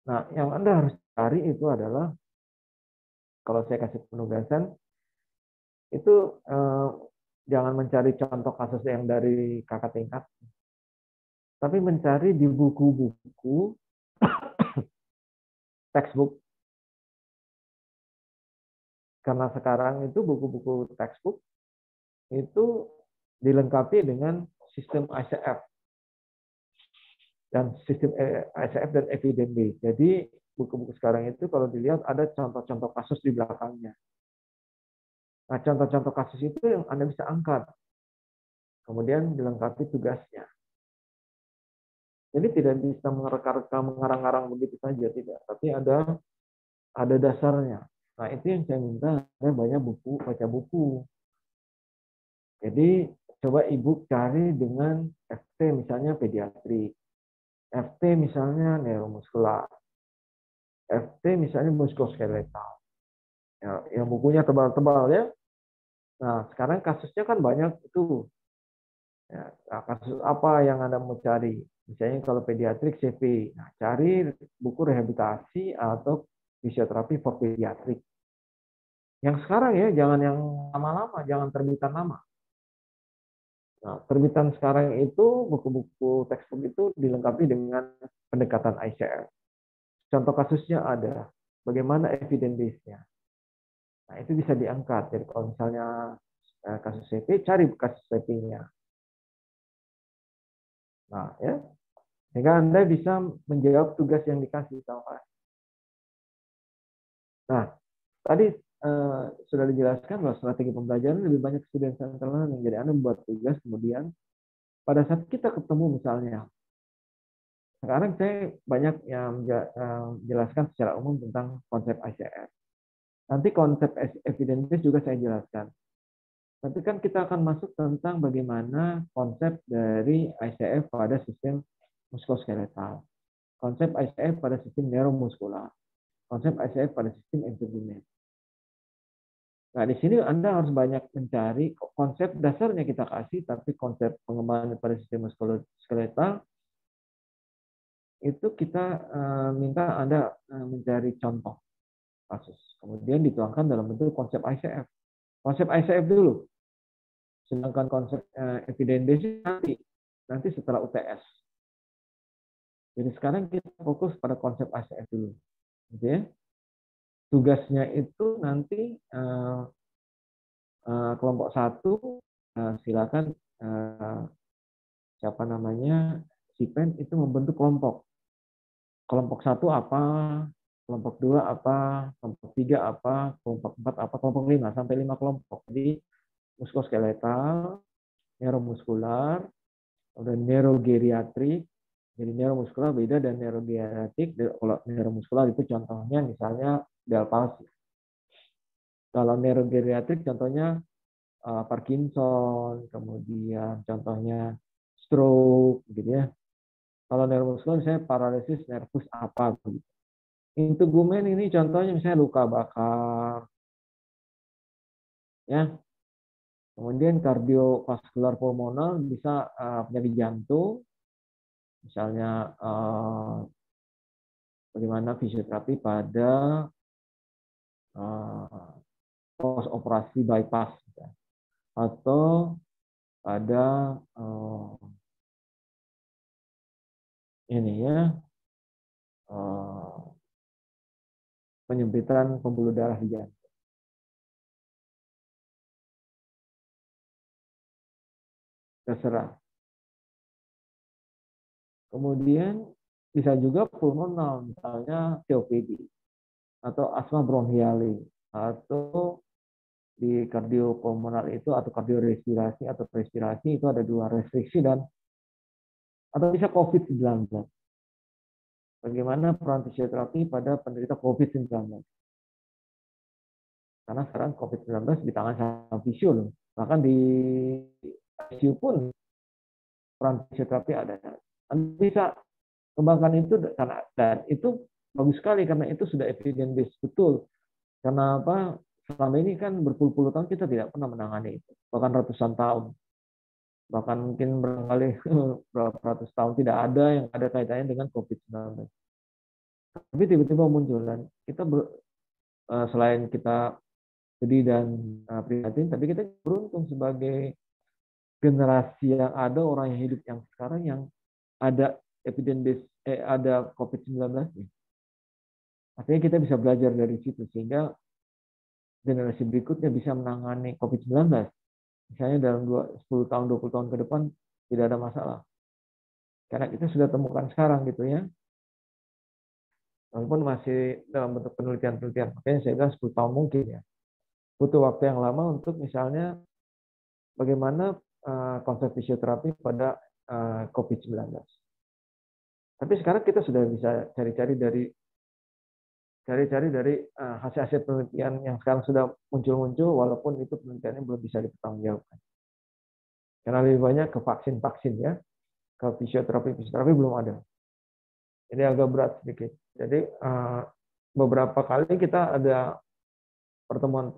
Nah, yang Anda harus cari itu adalah, kalau saya kasih penugasan, itu jangan mencari contoh kasus yang dari kakak tingkat, tapi mencari di buku-buku textbook. Karena sekarang itu buku-buku textbook itu dilengkapi dengan sistem ICF dan sistem ICF dan evidence base. Jadi buku-buku sekarang itu kalau dilihat ada contoh-contoh kasus di belakangnya. Nah, contoh-contoh kasus itu yang Anda bisa angkat. Kemudian dilengkapi tugasnya. Jadi tidak bisa mengerek-reka, mengarang-arang begitu saja, tidak. Tapi ada dasarnya. Nah, itu yang saya minta, saya banyak buku, baca buku. Jadi coba Ibu cari dengan FT misalnya pediatri, FT misalnya neuromuskular, FT misalnya muskuloskeletal. Ya, yang bukunya tebal-tebal ya. Nah, sekarang kasusnya kan banyak itu. Ya, nah, kasus apa yang Anda mau cari? Misalnya kalau pediatrik CV, nah, cari buku rehabilitasi atau fisioterapi for pediatrik. Yang sekarang ya, jangan yang lama-lama, jangan terbitan lama. Nah, terbitan sekarang itu buku-buku textbook itu dilengkapi dengan pendekatan ICF. Contoh kasusnya ada, bagaimana evidence base-nya. Nah, itu bisa diangkat. Jadi kalau misalnya kasus CP, cari kasus CP-nya. Nah, ya, sehingga Anda bisa menjawab tugas yang dikasih sama. Nah, tadi sudah dijelaskan bahwa strategi pembelajaran lebih banyak student centered learning. Jadi Anda membuat tugas, kemudian pada saat kita ketemu misalnya, sekarang saya banyak yang menjelaskan secara umum tentang konsep ICF. Nanti konsep evidence base juga saya jelaskan. Nanti kan kita akan masuk tentang bagaimana konsep dari ICF pada sistem muskuloskeletal, konsep ICF pada sistem neuromuskular, konsep ICF pada sistem endocrine. Nah, di sini Anda harus banyak mencari konsep dasarnya kita kasih, tapi konsep pengembangan pada sistem muskuloskeletal itu kita minta Anda mencari contoh kasus. Kemudian dituangkan dalam bentuk konsep ICF. Konsep ICF dulu. Sedangkan konsep evidence nanti setelah UTS. Jadi sekarang kita fokus pada konsep ICF dulu. Gitu ya. Tugasnya itu nanti kelompok 1 silakan siapa namanya Sipen itu membentuk kelompok. Kelompok 1 apa, kelompok 2 apa, kelompok 3 apa, kelompok 4 apa, kelompok 5 sampai 5 kelompok. Jadi muskoskeletal, neuromuskular, kemudian neurogeriatrik. Jadi neuromuskular beda dan neurogeriatrik. Kalau neuromuskular itu contohnya misalnya Bell palsy. Kalau neurogeriatrik contohnya Parkinson, kemudian contohnya stroke, gitu ya. Kalau neuromuskular misalnya paralisis nervus apa, gitu. Integumen ini contohnya misalnya luka bakar, ya. Kemudian kardiovaskular pulmonal bisa penyakit jantung, misalnya bagaimana fisioterapi pada post operasi bypass, gitu. Atau pada ini ya penyempitan pembuluh darah di jantung. Terserah. Kemudian bisa juga pulmonal, misalnya COPD atau asma bronchiali, atau di kardiopulmonal itu atau kardiorespirasi atau respirasi itu ada 2 restriksi dan atau bisa COVID-19. Bagaimana peran fisioterapi pada penderita COVID-19? Karena sekarang COVID-19 di tangan sama fisio loh. Bahkan di ICU pun peran fisioterapi ada. Anda bisa kembangkan itu dan itu bagus sekali karena itu sudah evidence based betul. Karena apa? Selama ini kan berpuluh-puluh tahun kita tidak pernah menangani itu, bahkan ratusan tahun, bahkan mungkin barangkali berapa ratus tahun tidak ada yang ada kaitannya dengan COVID-19. Tapi tiba-tiba muncul dan kita selain kita sedih dan prihatin, tapi kita beruntung sebagai generasi yang ada orang yang hidup yang sekarang yang ada evidence ada COVID-19. Artinya kita bisa belajar dari situ sehingga generasi berikutnya bisa menangani COVID-19. Misalnya dalam 10 tahun, 20 tahun ke depan tidak ada masalah. Karena kita sudah temukan sekarang gitu ya. Walaupun masih dalam bentuk penelitian-penelitian. Makanya saya bilang 10 tahun mungkin ya. Butuh waktu yang lama untuk misalnya bagaimana konsep fisioterapi pada COVID-19. Tapi sekarang kita sudah bisa cari-cari dari hasil-hasil penelitian yang sekarang sudah muncul-muncul, walaupun itu penelitiannya belum bisa dipertanggungjawabkan. Karena lebih banyak ke vaksin-vaksin ya, ke fisioterapi belum ada. Jadi agak berat sedikit. Jadi beberapa kali kita ada pertemuan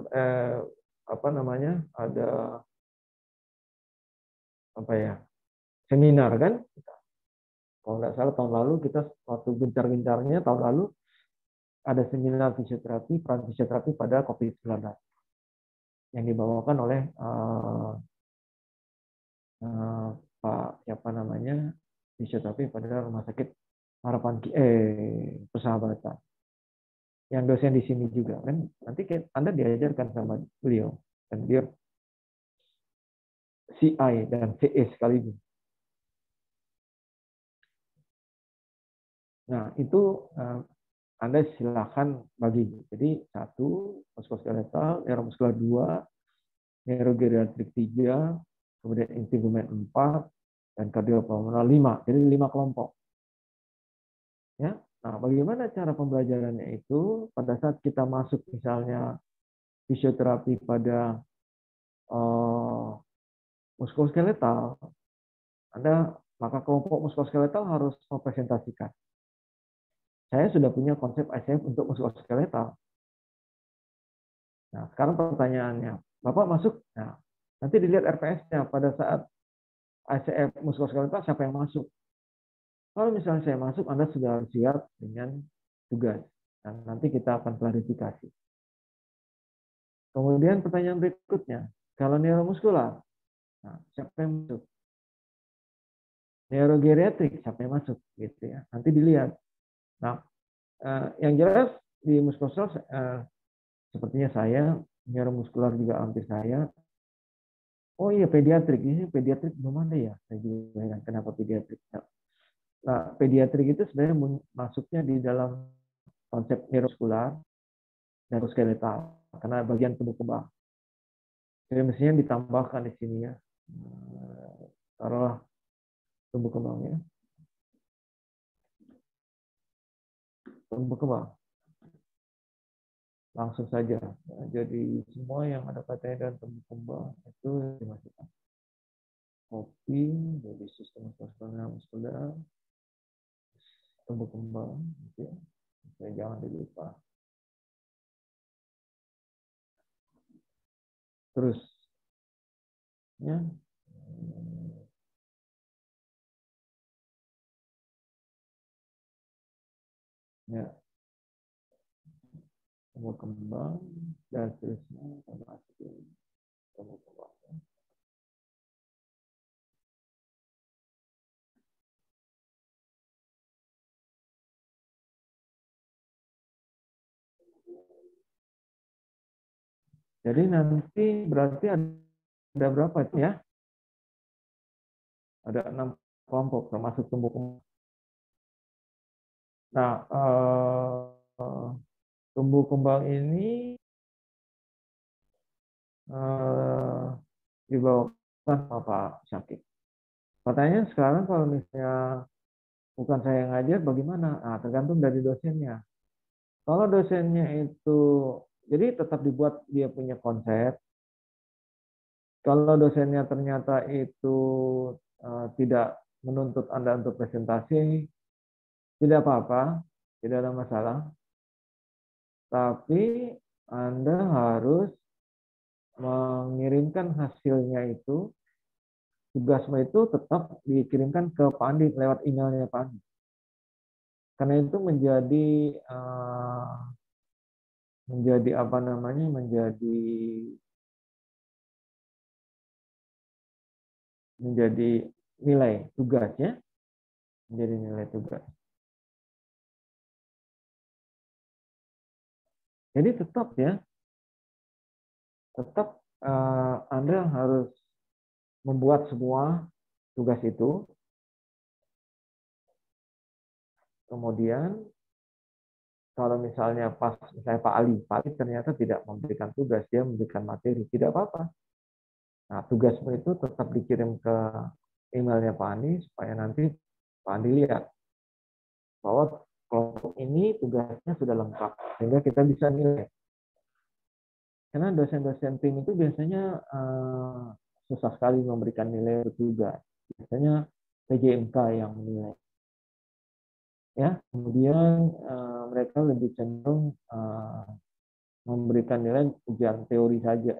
seminar kan. Kalau nggak salah tahun lalu kita waktu gencar-gencarnya tahun lalu ada seminar fisioterapi, peran fisioterapi pada COVID-19 yang dibawakan oleh fisioterapi pada Rumah Sakit Harapan Persahabatan. Yang dosen di sini juga kan, nanti Anda diajarkan sama beliau dan dia CI dan CE sekaligus. Nah itu Anda silakan bagi. Jadi 1 muskuloskeletal, neuromuskular 2, neurogeriatrik 3, kemudian integumen 4, dan kardiopulmonal 5. Jadi 5 kelompok. Ya. Nah, bagaimana cara pembelajarannya itu pada saat kita masuk misalnya fisioterapi pada muskuloskeletal, maka kelompok muskuloskeletal harus mempresentasikan. Saya sudah punya konsep ICF untuk muskuloskeletal. Nah, sekarang pertanyaannya, Bapak masuk, nah, nanti dilihat RPS-nya pada saat ICF muskuloskeletal siapa yang masuk. Kalau misalnya saya masuk, Anda sudah harus siap dengan tugas. Dan nanti kita akan klarifikasi. Kemudian pertanyaan berikutnya, kalau neuromuskular, nah, siapa yang masuk? Neurogeriatrik, siapa yang masuk? Gitu ya. Nanti dilihat. Nah, yang jelas di muskular sepertinya saya, neuromuskular juga hampir saya. Oh iya, pediatrik. Ini pediatrik belum ada ya? Saya juga heran kenapa pediatrik. Nah, pediatrik itu sebenarnya masuknya di dalam konsep neuromuskular, neuroskeletal, karena bagian tumbuh kembang. Jadi mestinya ditambahkan di sini ya. Taruhlah tumbuh kembangnya. Tumbuh kembang. Langsung saja. Jadi semua yang ada kaitannya dengan tumbuh kembang itu dimasukkan. Kopi, jadi sistem muskular, tumbuh kembang, gitu ya. Saya jangan dilupa. Terus, ya, tumbuh kembang dan seterusnya termasuk tumbuh kembang. Jadi nanti berarti ada berapa ya? Ada 6 kelompok termasuk tumbuh kembang. Nah, tumbuh kembang ini dibawakan sama Pak Syakib. Pertanyaan sekarang kalau misalnya bukan saya yang ngajar, bagaimana? Nah, tergantung dari dosennya. Kalau dosennya itu, jadi tetap dibuat dia punya konsep. Kalau dosennya ternyata itu tidak menuntut Anda untuk presentasi, tidak apa-apa, tidak ada masalah. Tapi Anda harus mengirimkan hasilnya itu, tugasmu itu tetap dikirimkan ke Pak Andi lewat emailnya Pak Andi. Karena itu menjadi apa namanya, menjadi nilai tugasnya, menjadi nilai tugas. Jadi tetap ya, tetap Anda harus membuat semua tugas itu. Kemudian kalau misalnya misalnya Pak Ali ternyata tidak memberikan tugas, dia memberikan materi, tidak apa-apa. Nah, tugasmu itu tetap dikirim ke emailnya Pak Andi supaya nanti Pak Andi lihat bahwa kelompok ini tugasnya sudah lengkap sehingga kita bisa nilai. Karena dosen-dosen tim itu biasanya susah sekali memberikan nilai tugas. Biasanya PJMK yang menilai. Ya, kemudian mereka lebih cenderung memberikan nilai ujian teori saja,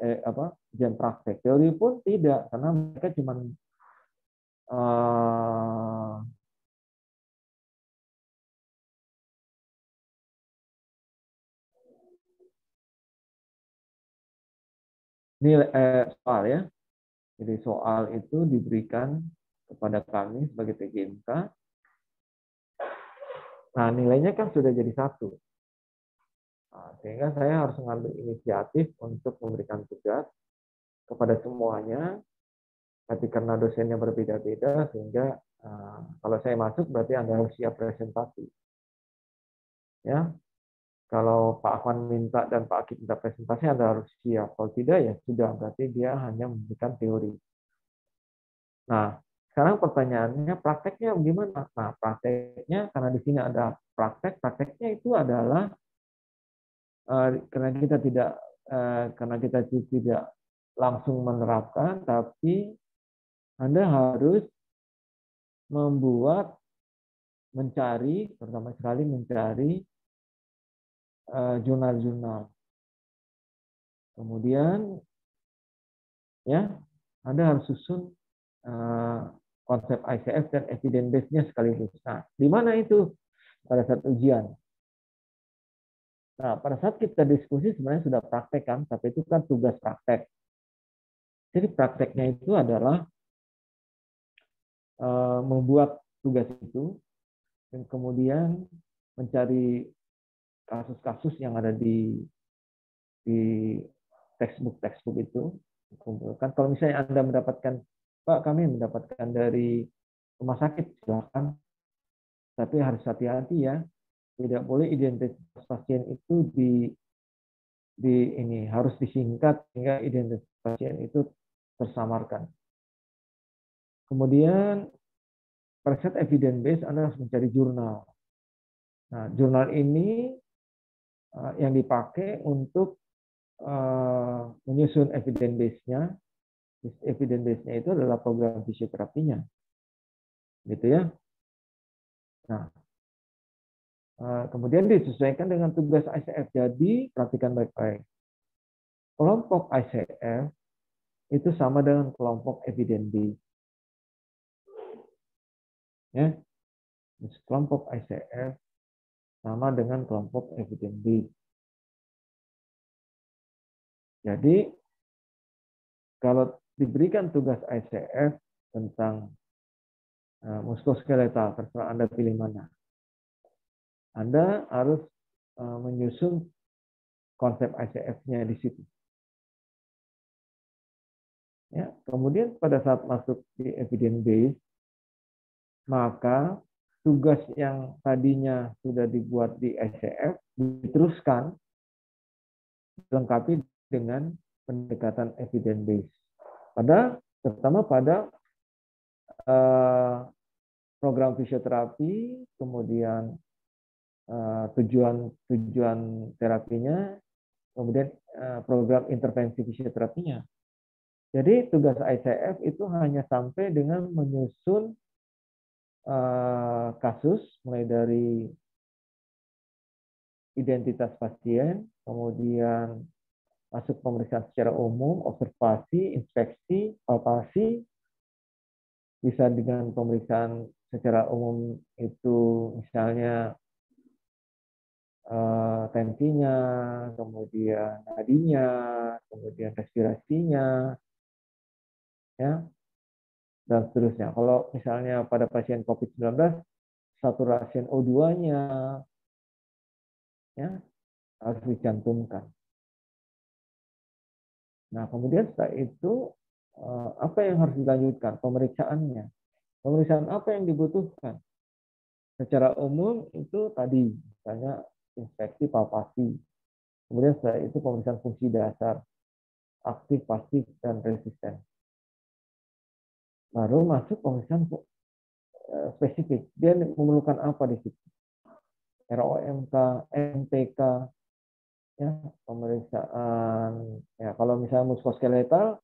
ujian praktek. Teori pun tidak, karena mereka cuma nilai soal ya. Jadi soal itu diberikan kepada kami sebagai PJMK. Nah, nilainya kan sudah jadi 1. Nah, sehingga saya harus mengambil inisiatif untuk memberikan tugas kepada semuanya. Tapi karena dosennya berbeda-beda, sehingga kalau saya masuk berarti Anda harus siap presentasi. Ya, kalau Pak Afwan minta dan Pak Akib minta presentasi, Anda harus siap. Kalau tidak ya sudah, berarti dia hanya memberikan teori. Nah, sekarang pertanyaannya prakteknya bagaimana? Nah, prakteknya karena di sini ada prakteknya itu adalah karena kita tidak langsung menerapkan, tapi Anda harus pertama sekali mencari jurnal-jurnal. Kemudian ya, Anda harus susun konsep ICF dan evidence base-nya sekaligus. Nah, di mana itu pada saat ujian? Nah, pada saat kita diskusi sebenarnya sudah praktek kan, tapi itu kan tugas praktek. Jadi prakteknya itu adalah membuat tugas itu dan kemudian mencari kasus-kasus yang ada di textbook itu, kumpulkan. Kalau misalnya Anda mendapatkan, Pak, kami mendapatkan dari rumah sakit, silakan. Tapi harus hati-hati ya, tidak boleh identitas pasien itu ini harus disingkat sehingga identitas pasien itu tersamarkan. Kemudian pada saat evidence base Anda harus mencari jurnal. Nah, jurnal ini yang dipakai untuk menyusun evidence base-nya. Evidence base-nya itu adalah program fisioterapinya. Gitu ya. Nah, kemudian disesuaikan dengan tugas ICF. Jadi, perhatikan baik-baik. Kelompok ICF itu sama dengan kelompok evidence base. Ya. Kelompok ICF sama dengan kelompok evidence base. Jadi, kalau diberikan tugas ICF tentang muskuloskeletal, terserah Anda pilih mana. Anda harus menyusun konsep ICF-nya di situ. Ya, kemudian pada saat masuk di evidence base, maka tugas yang tadinya sudah dibuat di ICF diteruskan, dilengkapi dengan pendekatan evidence base. Terutama pada program fisioterapi, kemudian tujuan terapinya, kemudian program intervensi fisioterapinya. Jadi tugas ICF itu hanya sampai dengan menyusun kasus, mulai dari identitas pasien, kemudian masuk pemeriksaan secara umum, observasi, inspeksi, palpasi, bisa dengan pemeriksaan secara umum itu misalnya tensinya, kemudian nadinya, kemudian respirasinya, ya, dan seterusnya. Kalau misalnya pada pasien COVID-19, saturasi O2-nya, ya, harus dicantumkan. Nah, kemudian setelah itu apa yang harus dilanjutkan? Pemeriksaannya. Pemeriksaan apa yang dibutuhkan? Secara umum itu tadi, misalnya inspeksi, palpasi. Kemudian setelah itu pemeriksaan fungsi dasar, aktif, pasif, dan resisten. Baru masuk pemeriksaan spesifik. Dia memerlukan apa di situ? ROMK, MTK, ya, pemeriksaan. Ya, kalau misalnya muskuloskeletal,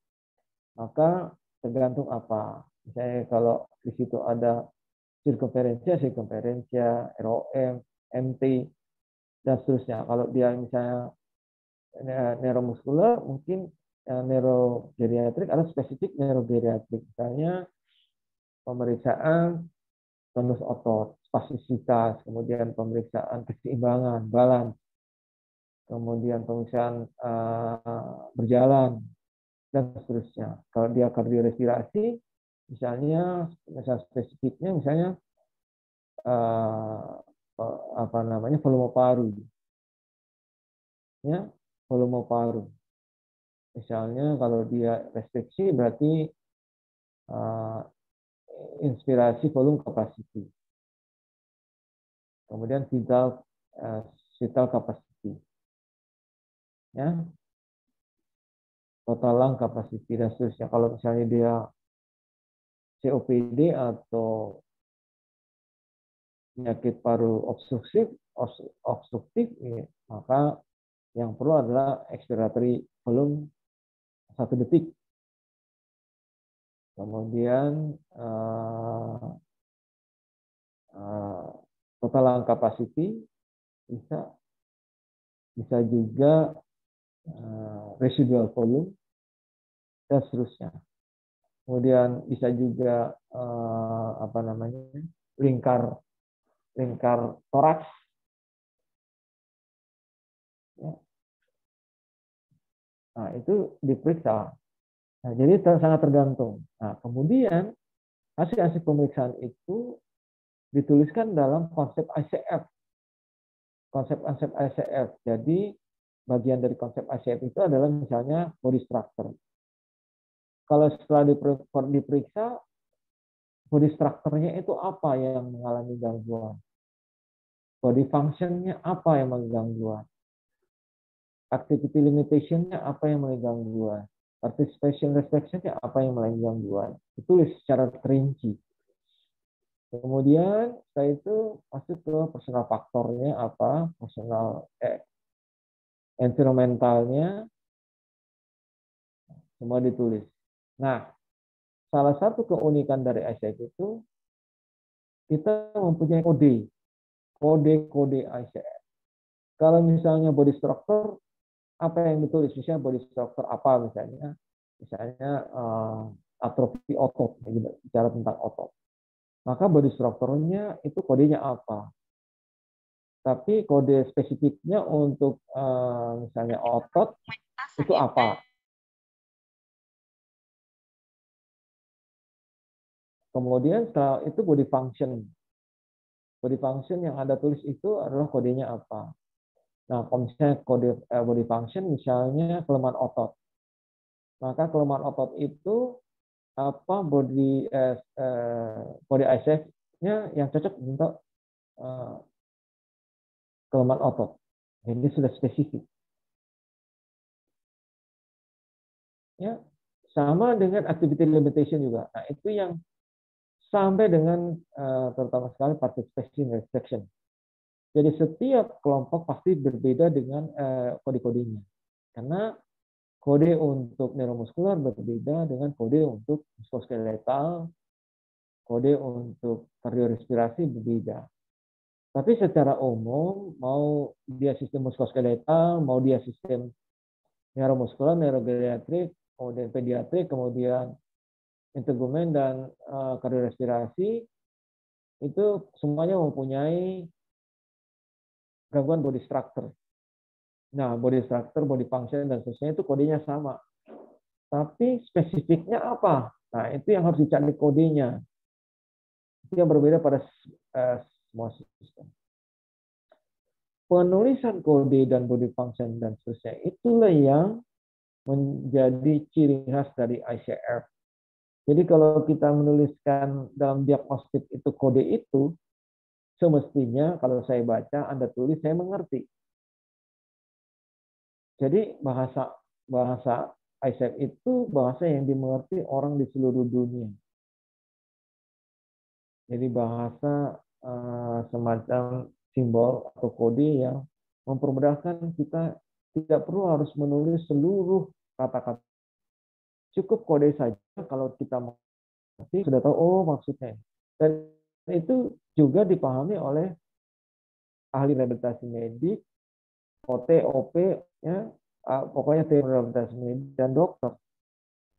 maka tergantung apa. Misalnya kalau di situ ada sirkumferensia, ROM, MT, dan seterusnya. Kalau dia misalnya neuromuskular, mungkin neurogeriatrik atau spesifik neurogeriatrik. Misalnya pemeriksaan tonus otot, spastisitas, kemudian pemeriksaan keseimbangan, balance, kemudian pemeriksaan berjalan, dan seterusnya. Kalau dia kardiorespirasi, misalnya spesifiknya misalnya volume paru, ya, volume paru. Misalnya kalau dia restriksi berarti inspirasi volume capacity. Kemudian vital capacity. Ya. Total lung capacity dan seterusnya. Kalau misalnya dia COPD atau penyakit paru obstruktif, maka yang perlu adalah expiratory volume 1 detik. Kemudian total lung capacity bisa juga residual volume dan seterusnya. kemudian bisa juga apa namanya, lingkar toraks. Ya. Nah, itu diperiksa. Nah, jadi sangat tergantung. Nah, kemudian hasil pemeriksaan itu dituliskan dalam konsep ICF. Konsep ICF. Jadi bagian dari konsep ICF itu adalah misalnya body structure. Kalau setelah diperiksa, body structure-nya itu apa yang mengalami gangguan? Body function-nya apa yang mengalami gangguan? Activity limitation-nya apa yang mengalami gangguan? Participation restriction-nya apa yang mengalami gangguan? Ditulis secara terinci. Kemudian setelah itu masuk ke personal faktornya apa, personal environmentalnya, semua ditulis. Nah, salah satu keunikan dari ICF itu kita mempunyai kode ICF. Kalau misalnya body structure, apa yang ditulis? Misalnya body structure apa misalnya atrofi otot, bicara tentang otot. Maka body structure-nya itu kodenya apa? Tapi kode spesifiknya untuk misalnya otot itu apa? Kemudian setelah itu body function. Body function yang Anda tulis itu adalah kodenya apa? Nah, kalau misalnya kode body function misalnya kelemahan otot. Maka kelemahan otot itu apa body ICF-nya yang cocok untuk kelemahan otot. Jadi sudah spesifik. Ya, sama dengan activity limitation juga. Nah, itu yang sampai dengan terutama sekali participation restriction. Jadi setiap kelompok pasti berbeda dengan kode-kodenya. Karena kode untuk neuromuskular berbeda dengan kode untuk muskuloskeletal, kode untuk kardiorespirasi berbeda. Tapi secara umum, mau dia sistem muskuloskeletal, mau dia sistem neuromuskular, neurogeriatrik, kemudian pediatrik, kemudian integumen dan kardiorespirasi, itu semuanya mempunyai gangguan body structure. Nah, body structure, body function, dan seterusnya itu kodenya sama. Tapi spesifiknya apa? Nah, itu yang harus dicari kodenya. Itu yang berbeda pada semua sistem. Penulisan kode dan body function dan seterusnya itulah yang menjadi ciri khas dari ICF. Jadi kalau kita menuliskan dalam diagnostik itu kode itu, semestinya kalau saya baca, Anda tulis, saya mengerti. Jadi bahasa ICF itu bahasa yang dimengerti orang di seluruh dunia. Jadi bahasa semacam simbol atau kode yang mempermudahkan kita tidak perlu harus menulis seluruh kata-kata. Cukup kode saja kalau kita mengerti, sudah tahu oh maksudnya. Dan itu juga dipahami oleh ahli rehabilitasi medik, OT, OP, ya, pokoknya tim rehabilitasi medik dan dokter.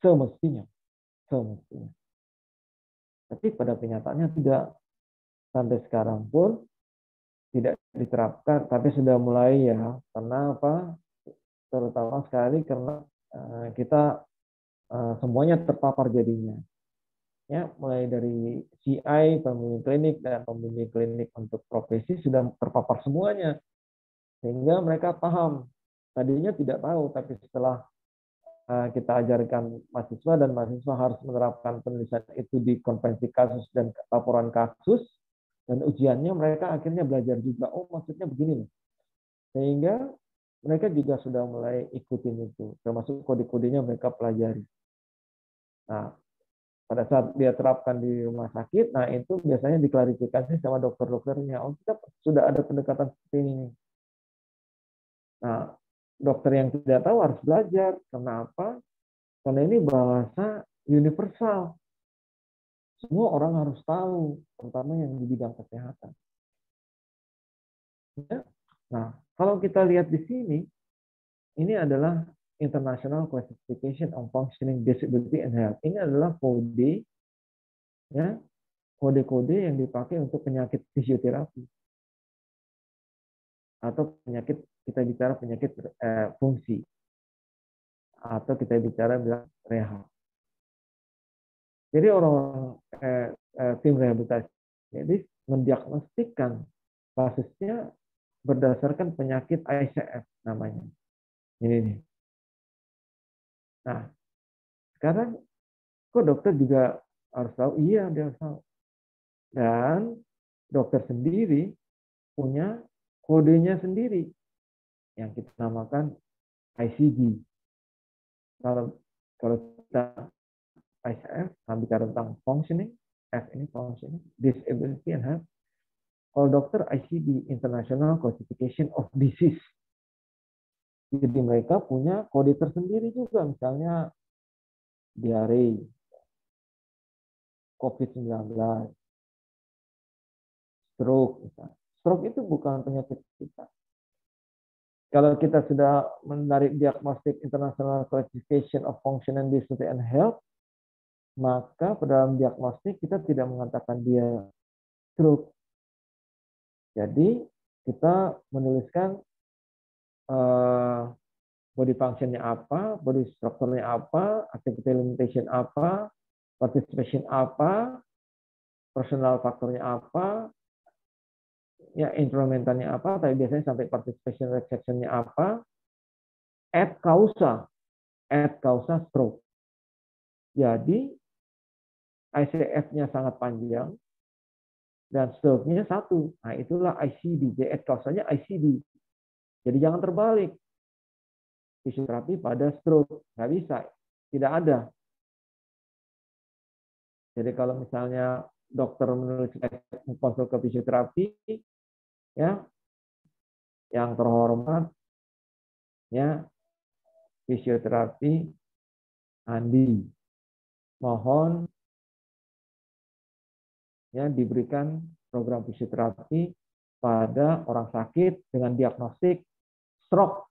Semestinya. Tapi pada kenyataannya tidak. Sampai sekarang pun tidak diterapkan, tapi sudah mulai ya. Karena apa? Terutama sekali karena kita semuanya terpapar jadinya. Ya, mulai dari CI, pembimbing klinik, dan pembimbing klinik untuk profesi sudah terpapar semuanya. Sehingga mereka paham. Tadinya tidak tahu, tapi setelah kita ajarkan mahasiswa dan mahasiswa harus menerapkan penulisan itu di konvensi kasus dan laporan kasus, dan ujiannya mereka akhirnya belajar juga, oh maksudnya begini. Sehingga mereka juga sudah mulai ikutin itu, termasuk kode-kodenya mereka pelajari. Nah, pada saat dia terapkan di rumah sakit, nah itu biasanya diklarifikasi sama dokter-dokternya. Oh, kita sudah ada pendekatan seperti ini. Nah, dokter yang tidak tahu harus belajar. Kenapa? Karena ini bahasa universal. Semua orang harus tahu, terutama yang di bidang kesehatan. Ya. Nah, kalau kita lihat di sini, ini adalah International Classification on Functioning Disability and Health. Ini adalah kode, ya, kode-kode yang dipakai untuk penyakit fisioterapi atau penyakit, kita bicara penyakit fungsi, atau kita bicara bilang rehab. Jadi orang tim rehabilitasi jadi mendiagnostikan kasusnya berdasarkan penyakit ICF namanya. Ini nih. Nah, sekarang kok dokter juga harus tahu? Iya, dia harus tahu. Dan dokter sendiri punya kodenya sendiri yang kita namakan ICD. Kalau kita ICF, kami bicara tentang functioning, F ini functioning, disability and health. Kalau dokter ICD, International Classification of Disease. Jadi mereka punya kode tersendiri juga, misalnya diare, COVID-19, stroke. Misalnya. Stroke itu bukan penyakit kita. Kalau kita sudah menarik diagnostik International Classification of Function and Disability and Health, maka pada dalam diagnostik kita tidak mengatakan dia stroke. Jadi kita menuliskan body functionnya apa, body structure-nya apa, activity limitation apa, participation apa, personal faktornya apa, ya instrumentannya apa, tapi biasanya sampai participation restriction-nya apa, ad causa stroke. Jadi ICF-nya sangat panjang dan stroke-nya satu. Nah, itulah ICD. Jadi ad causanya ICD. Jadi jangan terbalik. Fisioterapi pada stroke. Nggak bisa. Tidak ada. Jadi kalau misalnya dokter menulis konsul ke fisioterapi, ya, yang terhormat, ya, fisioterapi Andi, mohon ya diberikan program fisioterapi pada orang sakit dengan diagnostik stroke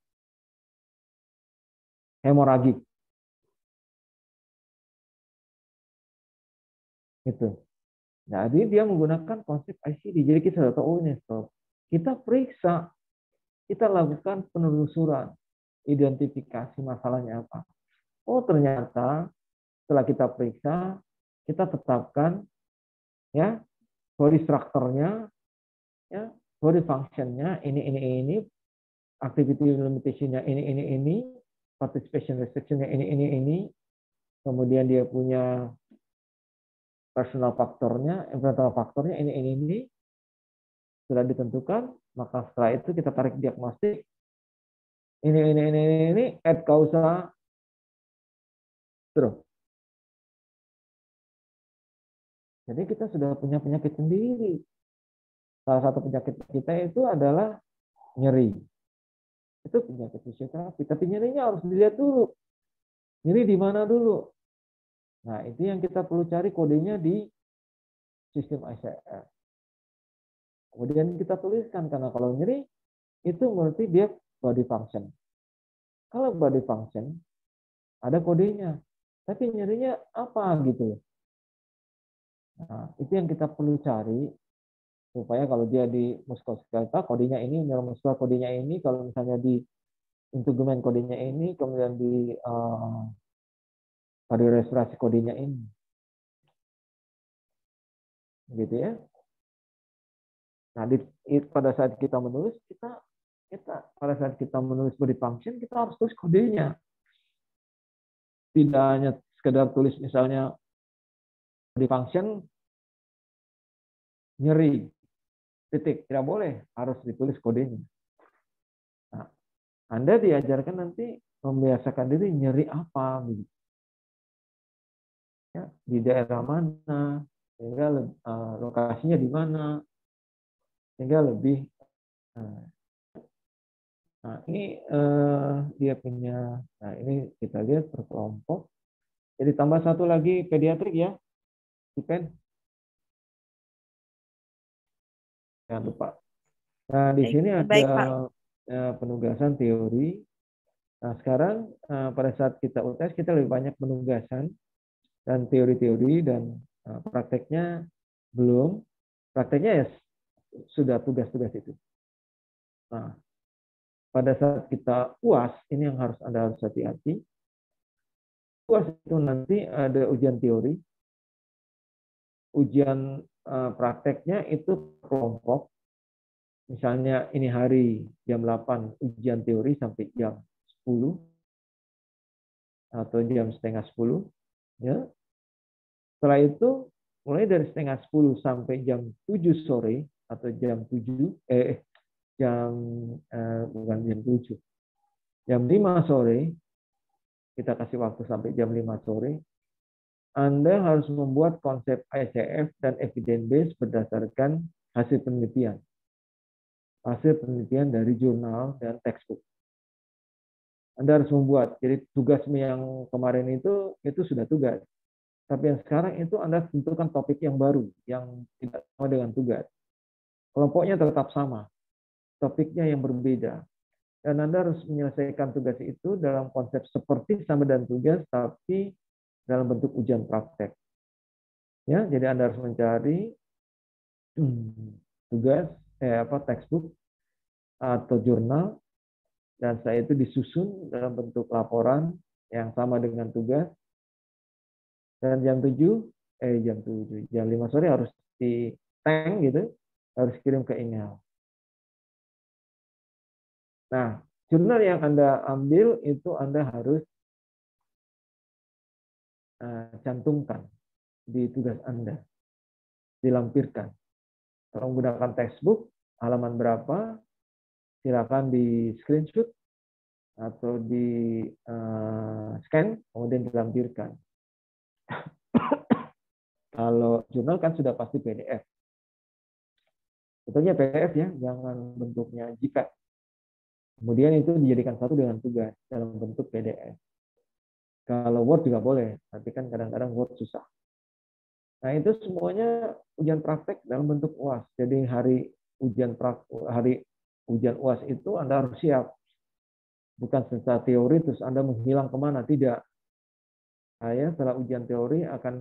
hemoragik. Itu. Jadi dia menggunakan konsep ICD. Jadi kita sudah tahu, oh ini stroke. Kita periksa, kita lakukan penelusuran, identifikasi masalahnya apa. Oh ternyata setelah kita periksa, kita tetapkan ya body structure-nya, ya body function-nya ini, activity limitation-nya ini, participation restriction-nya ini, kemudian dia punya personal faktornya, environmental faktornya ini, sudah ditentukan, maka setelah itu kita tarik diagnostik, ini, ad causa stroke. Jadi kita sudah punya penyakit sendiri. Salah satu penyakit kita itu adalah nyeri. Itu penyakit fisioterapi, tapi nyerinya harus dilihat dulu. Nyeri di mana dulu? Nah, itu yang kita perlu cari kodenya di sistem ICF. Kemudian kita tuliskan, karena kalau nyeri, itu berarti dia body function. Kalau body function, ada kodenya. Tapi nyerinya apa gitu. Nah, itu yang kita perlu cari, supaya kalau dia di muskuloskeletal, kodenya ini, neuromuskular kodenya ini, kalau misalnya di integumen kodenya ini, kemudian di kardiorespirasi kodenya ini. Gitu ya. Nah, pada saat kita menulis, pada saat kita menulis body function, kita harus tulis kodenya. Tidak hanya sekedar tulis misalnya body function nyeri, titik. Tidak boleh, harus ditulis kodenya. Nah, Anda diajarkan nanti membiasakan diri nyeri apa, gitu. Ya, di daerah mana, sehingga lokasinya di mana, sehingga lebih. Nah, ini dia punya. Nah, ini kita lihat per kelompok. Jadi tambah satu lagi pediatrik ya, Ipen. Jangan lupa. Nah, di sini ada Baik, Pak. penugasan teori. Nah, sekarang pada saat kita UTS, kita lebih banyak penugasan dan teori-teori, dan prakteknya belum. Prakteknya ya sudah tugas-tugas itu. Nah, pada saat kita UAS, ini yang Anda harus hati-hati. UAS itu nanti ada ujian teori, ujian prakteknya itu kelompok. Misalnya ini hari jam 8 ujian teori sampai jam 10 atau jam setengah 10. Ya. Setelah itu mulai dari setengah 10 sampai jam 7 sore atau jam 7 bukan jam 7. Jam 5 sore, kita kasih waktu sampai jam 5 sore. Anda harus membuat konsep ICF dan evidence base berdasarkan hasil penelitian. Hasil penelitian dari jurnal dan textbook. Anda harus membuat. Jadi tugas yang kemarin itu sudah tugas. Tapi yang sekarang itu Anda tentukan topik yang baru, yang tidak sama dengan tugas. Kelompoknya tetap sama, topiknya yang berbeda. Dan Anda harus menyelesaikan tugas itu dalam konsep seperti sama dan tugas, tapi dalam bentuk ujian praktek. Ya, jadi Anda harus mencari tugas, textbook atau jurnal, dan setelah itu disusun dalam bentuk laporan yang sama dengan tugas. Dan jam 5 sore harus di tank gitu, harus kirim ke email. Nah, jurnal yang Anda ambil itu Anda harus cantumkan di tugas Anda, dilampirkan. Kalau menggunakan textbook, halaman berapa, silakan di screenshot atau di scan, kemudian dilampirkan. Kalau jurnal kan sudah pasti PDF. Betulnya PDF ya, jangan bentuknya JPEG. Kemudian itu dijadikan satu dengan tugas dalam bentuk PDF. Kalau Word juga boleh, tapi kan kadang-kadang Word susah. Nah, itu semuanya ujian praktek dalam bentuk UAS. Jadi hari ujian UAS itu Anda harus siap. Bukan secara teori terus Anda menghilang kemana, tidak. Saya setelah ujian teori akan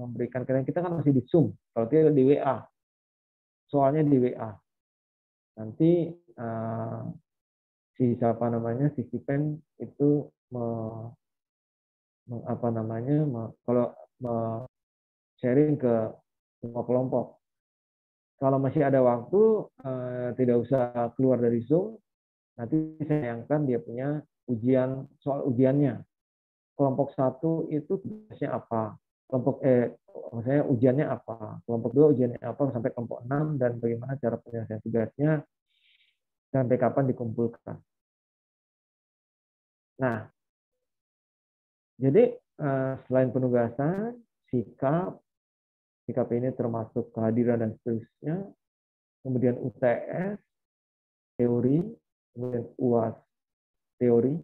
memberikan, karena kita kan masih di Zoom, kalau tidak di WA. Soalnya di WA. Nanti si Stipen itu kalau sharing ke semua kelompok. Kalau masih ada waktu, tidak usah keluar dari Zoom, nanti saya sayangkan dia punya soal ujiannya. Kelompok 1 itu tugasnya apa? Maksudnya ujiannya apa? Kelompok 2 ujiannya apa sampai kelompok 6, dan bagaimana cara penyelesaian tugasnya, sampai kapan dikumpulkan. Nah, jadi selain penugasan, sikap ini termasuk kehadiran dan seterusnya, kemudian UTS, teori, kemudian UAS, teori,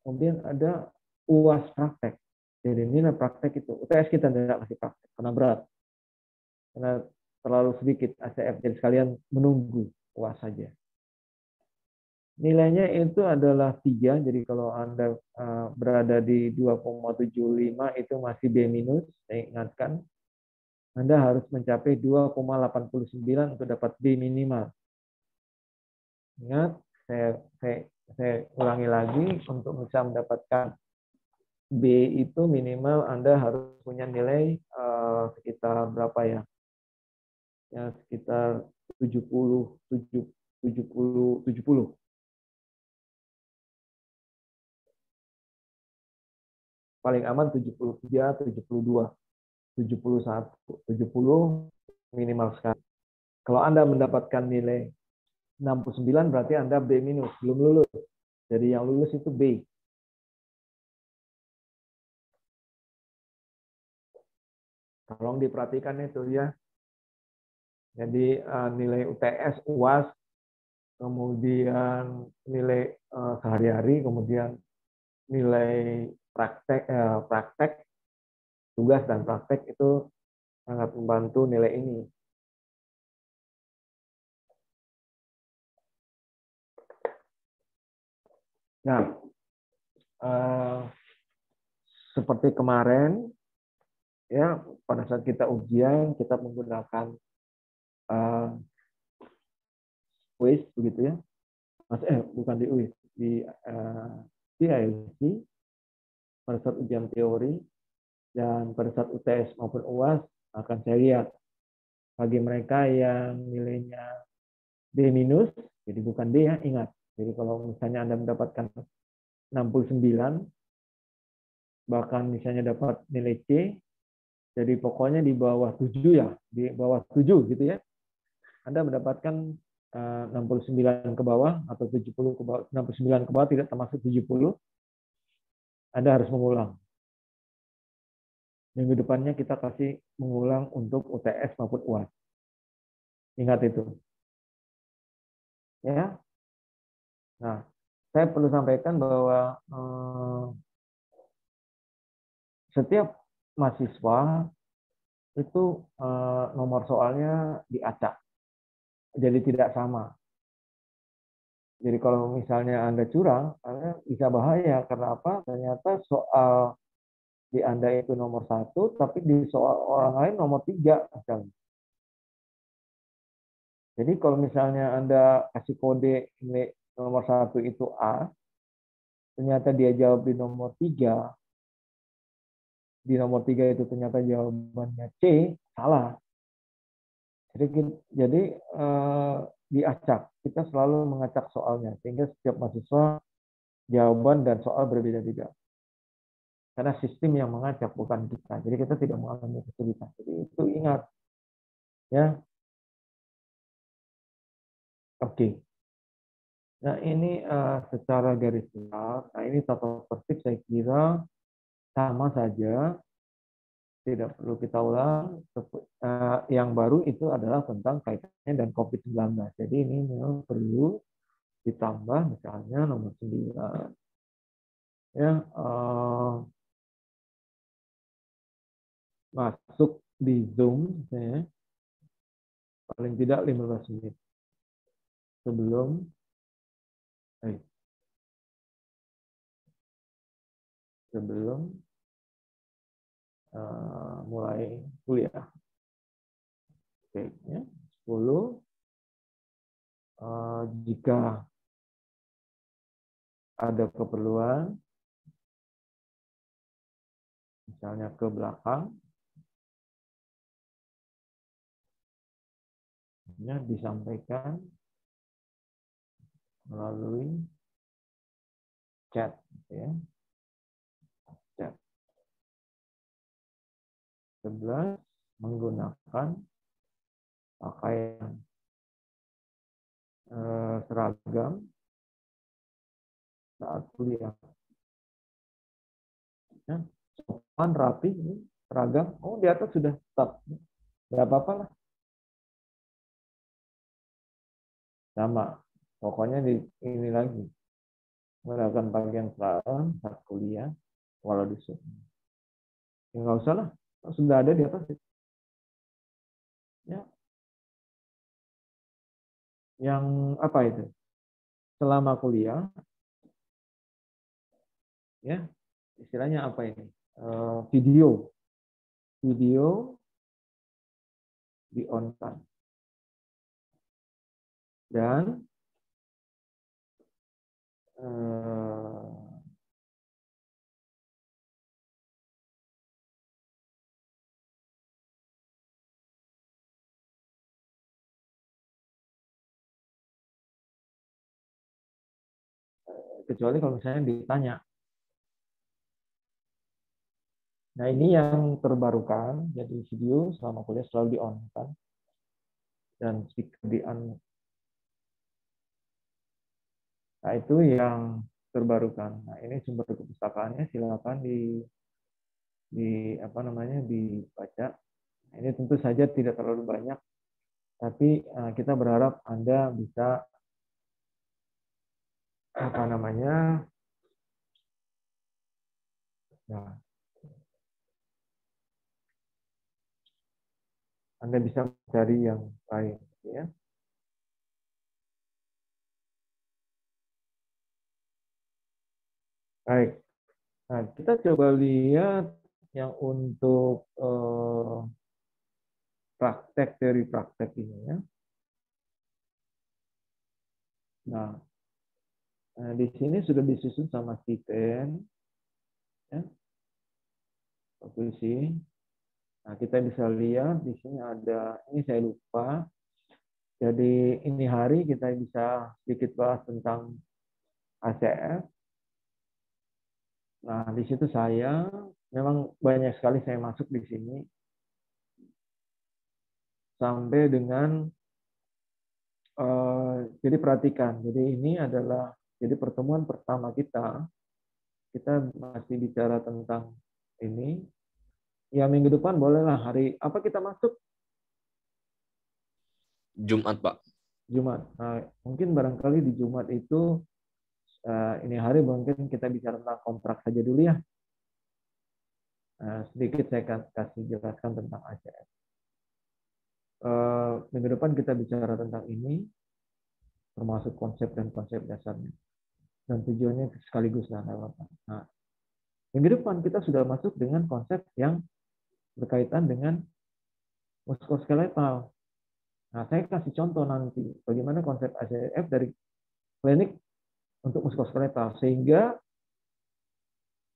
kemudian ada UAS praktek. Jadi nilai praktek itu, UTS kita tidak kasih praktek, karena berat. Karena terlalu sedikit ACF, jadi sekalian menunggu UAS saja. Nilainya itu adalah 3, jadi kalau Anda berada di 2,75 itu masih B-, saya ingatkan. Anda harus mencapai 2,89 untuk dapat B minimal. Ingat, saya ulangi lagi, untuk bisa mendapatkan B itu minimal Anda harus punya nilai sekitar berapa ya? Ya sekitar 70. Paling aman 73, 72, 71, 70 minimal sekali. Kalau Anda mendapatkan nilai 69 berarti Anda B-, belum lulus. Jadi yang lulus itu B. Tolong diperhatikan itu ya. Jadi nilai UTS, UAS, kemudian nilai sehari-hari, kemudian nilai praktek, tugas dan praktek itu sangat membantu nilai ini. Nah, eh, seperti kemarin, ya pada saat kita ujian kita menggunakan UIS begitu ya, bukan di UIS, di ILC pada saat ujian teori, dan pada saat UTS maupun UAS akan saya lihat bagi mereka yang nilainya D-, jadi bukan D ya, ingat. Jadi kalau misalnya Anda mendapatkan 69, bahkan misalnya dapat nilai C, jadi pokoknya di bawah 7 ya, di bawah 7 gitu ya. Anda mendapatkan 69 ke bawah atau 70 ke bawah, 69 ke bawah tidak termasuk 70, Anda harus mengulang. Minggu depannya kita kasih mengulang untuk UTS maupun UAS. Ingat itu. Ya. Nah, saya perlu sampaikan bahwa setiap mahasiswa itu nomor soalnya diacak. Jadi tidak sama. Jadi kalau misalnya Anda curang, Anda bisa bahaya. Karena apa? Ternyata soal di Anda itu nomor 1, tapi di soal orang lain nomor 3 misalnya. Jadi kalau misalnya Anda kasih kode ini nomor 1 itu A, ternyata dia jawab di nomor 3, di nomor 3 itu ternyata jawabannya C, salah. Jadi diacak. Kita selalu mengacak soalnya, sehingga setiap mahasiswa jawaban dan soal berbeda-beda. Karena sistem yang mengacak, bukan kita. Jadi kita tidak mengalami kesulitan. Jadi itu ingat. Ya. Oke. Nah ini secara garis besar. Nah ini tata tertib saya kira sama saja. Tidak perlu kita ulang. Yang baru itu adalah tentang kaitannya dan COVID-19. Jadi ini memang perlu ditambah misalnya nomor 9. Ya, masuk di Zoom ya, paling tidak 15 menit sebelum mulai kuliah. Oke, ya. 10. Jika ada keperluan, misalnya ke belakang, ya, disampaikan melalui chat, ya. Chat. 11. Menggunakan pakaian seragam saat kuliah. Ya, sopan, rapi, ini seragam. Oh, di atas sudah stop. Tidak apa-apa lah. Sama. Pokoknya di ini lagi. Menggunakan pakaian seragam saat kuliah, walau disuruh. Ya, nggak usah lah. Sudah ada di atas. Ya. Yang apa itu? Selama kuliah, ya, istilahnya apa ini? Video di on-kan. Dan kecuali kalau misalnya ditanya. Nah ini yang terbarukan, jadi video selama kuliah selalu di-on-kan dan speaker di-on. Nah itu yang terbarukan. Nah ini sumber kepustakaannya, silakan dibaca. Nah, ini tentu saja tidak terlalu banyak, tapi kita berharap Anda bisa Anda bisa mencari yang lain, ya. Baik, Nah, kita coba lihat yang untuk praktek teori praktek ini ya. Nah, di sini sudah disusun sama Stephen, ya, posisi. Nah, kita bisa lihat di sini ada, ini saya lupa. Jadi ini hari kita bisa sedikit bahas tentang ACF. Nah, di situ saya memang banyak sekali saya masuk di sini sampai dengan jadi perhatikan. Jadi ini adalah jadi pertemuan pertama kita masih bicara tentang ini. Ya minggu depan bolehlah hari apa kita masuk Jumat, Pak. Jumat. Nah, mungkin barangkali di Jumat itu ini hari mungkin kita bicara tentang kontrak saja dulu ya. Sedikit saya kasih jelaskan tentang ACF. Minggu depan kita bicara tentang ini, termasuk konsep dan konsep dasarnya. Dan tujuannya sekaligus lah. Nah, minggu depan kita sudah masuk dengan konsep yang berkaitan dengan muskuloskeletal. Nah, saya kasih contoh nanti bagaimana konsep ACF dari klinik untuk muskuloskeletal sehingga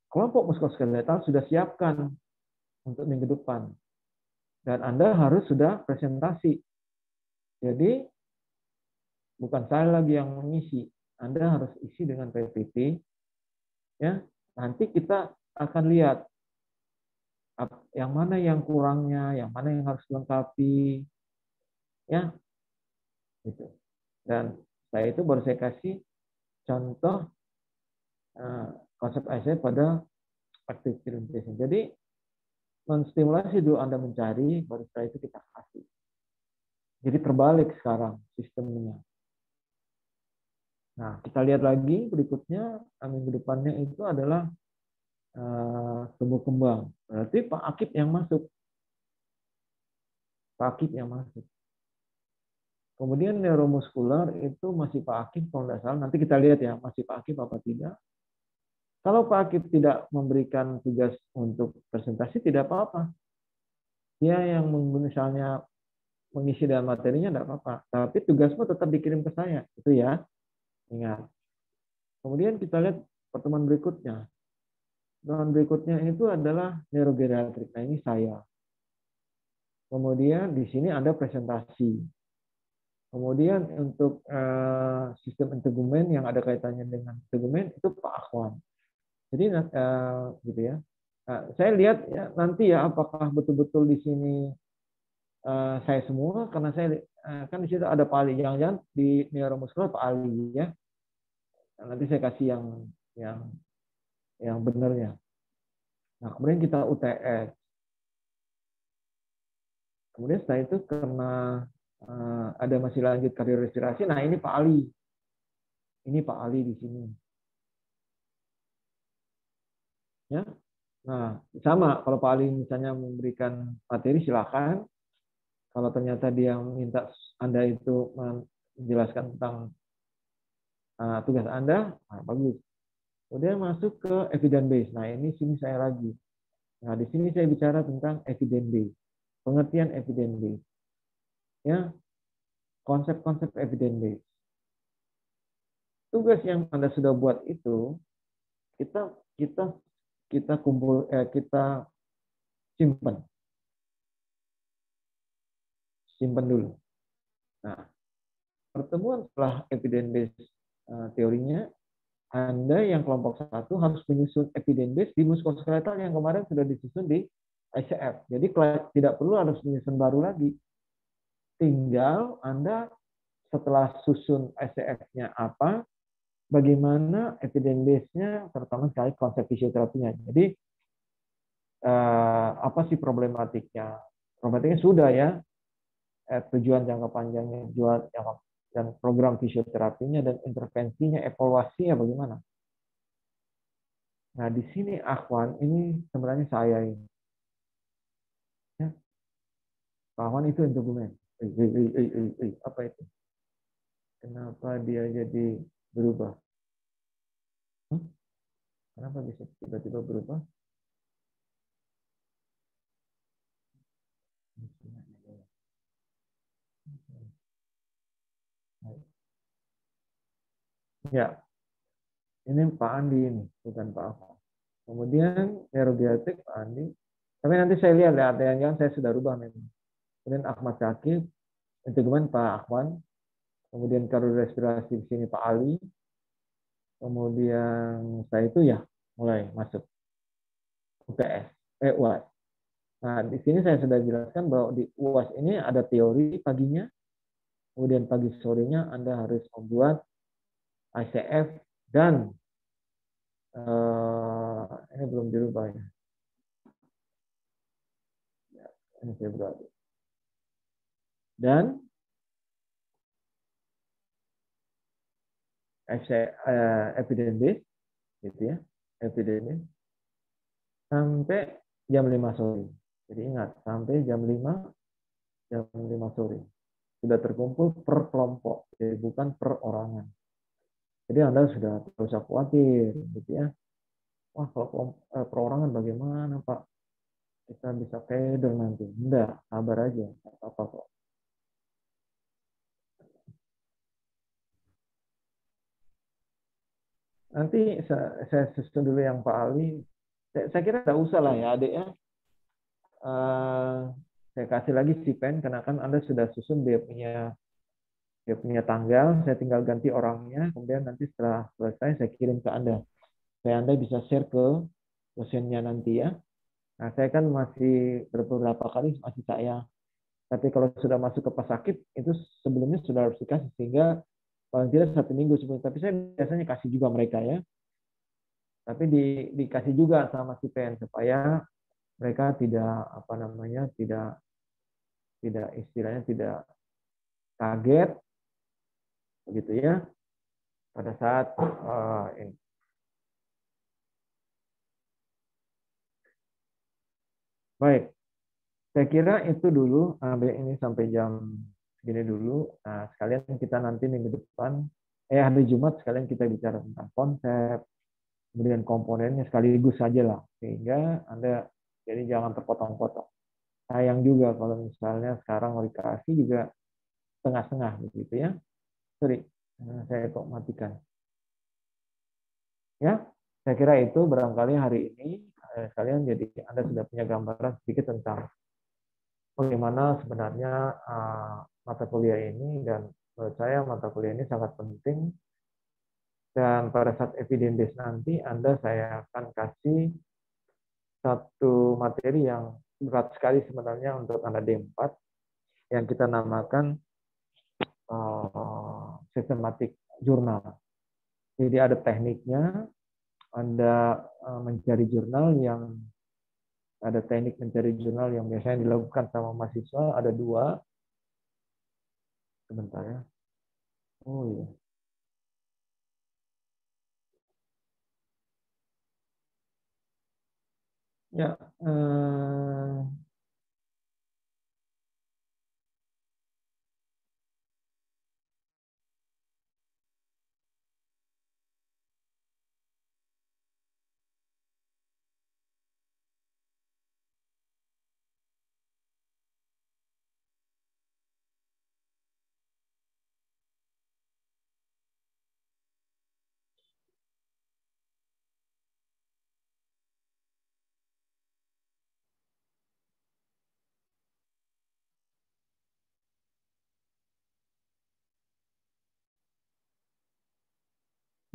kelompok muskuloskeletal sudah siapkan untuk minggu depan. Dan Anda harus sudah presentasi. Jadi bukan saya lagi yang mengisi. Anda harus isi dengan PPT. Ya, nanti kita akan lihat yang mana yang kurangnya, yang mana yang harus dilengkapi. Ya. Gitu. Dan saya itu baru saya kasih contoh konsep ACF pada active presentation. Jadi menstimulasi dulu Anda mencari, baru setelah itu kita kasih. Jadi terbalik sekarang sistemnya. Nah, kita lihat lagi berikutnya, minggu depannya itu adalah tumbuh kembang. Berarti Pak Akib yang masuk. Pak Akib yang masuk. Kemudian neuromuskular itu masih Pak Akib kalau tidak salah. Nanti kita lihat ya, masih Pak Akib apa tidak. Kalau Pak Akib tidak memberikan tugas untuk presentasi, tidak apa-apa. Dia yang misalnya mengisi dalam materinya tidak apa-apa. Tapi tugasmu tetap dikirim ke saya. Itu ya. Ingat. Kemudian kita lihat pertemuan berikutnya. Pertemuan berikutnya itu adalah neurogeriatrik. Nah, ini saya. Kemudian di sini ada presentasi. Kemudian untuk sistem integumen yang ada kaitannya dengan integumen itu Pak Akhwan. Jadi gitu ya. Saya lihat ya nanti ya apakah betul-betul di sini saya semua karena saya kan di situ ada Pak Ali. Jangan-jangan di neuromuskular Pak Ali ya. Nanti saya kasih yang benarnya. Nah, kemudian kita UTS. Kemudian setelah itu karena ada masih lanjut kardiorespirasi. Nah, ini Pak Ali. Ini Pak Ali di sini. Ya. Nah, sama kalau Pak Ali misalnya memberikan materi silakan. Kalau ternyata dia minta Anda itu menjelaskan tentang tugas Anda, nah, bagus. Kemudian masuk ke evidence base. Nah, ini sini saya lagi. Nah, di sini saya bicara tentang evidence base. Pengertian evidence base. Ya. Konsep-konsep evidence base. Tugas yang Anda sudah buat itu kita simpan. Simpan dulu. Nah, pertemuan setelah evidence base teorinya, Anda yang kelompok 1 harus menyusun evidence base di muskuloskeletal yang kemarin sudah disusun di ICF. Jadi tidak perlu harus menyusun baru lagi. Tinggal Anda setelah susun ICF-nya apa, bagaimana evidence base-nya, terutama sekali konsep fisioterapinya. Jadi apa sih problematiknya? Problematiknya sudah ya, tujuan jangka panjangnya, dan program fisioterapinya dan intervensinya, evaluasinya bagaimana. Nah, di sini Akhwan ini sebenarnya saya ini. Ya. Akhwan itu integumen. Apa itu? Kenapa dia jadi berubah? Kenapa bisa tiba-tiba berubah? Ya, ini Pak Andi ini, bukan Pak Afan. Kemudian neurobiatik Pak Andi. Tapi nanti saya lihat ya, ada yang saya sudah rubah memang. Kemudian Ahmad Syakib, integumen Pak Akhwan. Kemudian kardiorespirasi di sini Pak Ali. Kemudian saya itu ya mulai masuk UTS, UAS. Nah, di sini saya sudah jelaskan bahwa di UAS ini ada teori paginya, kemudian pagi sorenya Anda harus membuat ICF dan ini belum dirubah ya. Ini Februari. Dan evidence base, gitu ya, evidence sampai jam 5 sore. Jadi ingat, sampai jam 5 sore. Sudah terkumpul per kelompok, jadi bukan per orangan. Jadi Anda sudah tidak usah khawatir, gitu ya. Wah, kalau perorangan bagaimana, Pak? Kita bisa keder nanti. Enggak, sabar aja. Enggak apa-apa kok. Nanti saya susun dulu yang Pak Ali. Saya kira tidak usah lah ya, adik ya. Saya kasih lagi si pen, karena kan Anda sudah susun dia punya tanggal. Saya tinggal ganti orangnya. Kemudian nanti setelah selesai, saya kirim ke Anda. Supaya Anda bisa share ke dosennya nanti ya. Nah, saya kan masih beberapa kali masih saya. Tapi kalau sudah masuk ke pesakit, itu sebelumnya sudah harus dikasih. Sehingga paling tidak 1 minggu sebelum. Tapi saya biasanya kasih juga mereka ya. Tapi dikasih juga sama si pen supaya mereka tidak tidak istilahnya tidak kaget begitu ya pada saat ini. Baik, saya kira itu dulu, ambil ini sampai jam segini dulu. Nah, sekalian kita nanti minggu depan, hari Jumat sekalian kita bicara tentang konsep, kemudian komponennya sekaligus saja lah, sehingga Anda jadi jangan terpotong-potong. Sayang juga kalau misalnya sekarang mau dikasih juga setengah-setengah begitu ya. Sorry, saya kok matikan. Ya, saya kira itu barangkali hari ini kalian jadi Anda sudah punya gambaran sedikit tentang bagaimana sebenarnya mata kuliah ini, dan menurut saya mata kuliah ini sangat penting. Dan pada saat evidence base nanti saya akan kasih satu materi yang berat sekali sebenarnya untuk Anda D4 yang kita namakan systematic journal. Jadi ada tekniknya, Anda mencari jurnal yang ada teknik mencari jurnal yang biasanya dilakukan sama mahasiswa, ada 2. Sebentar ya. Oh iya. Ya,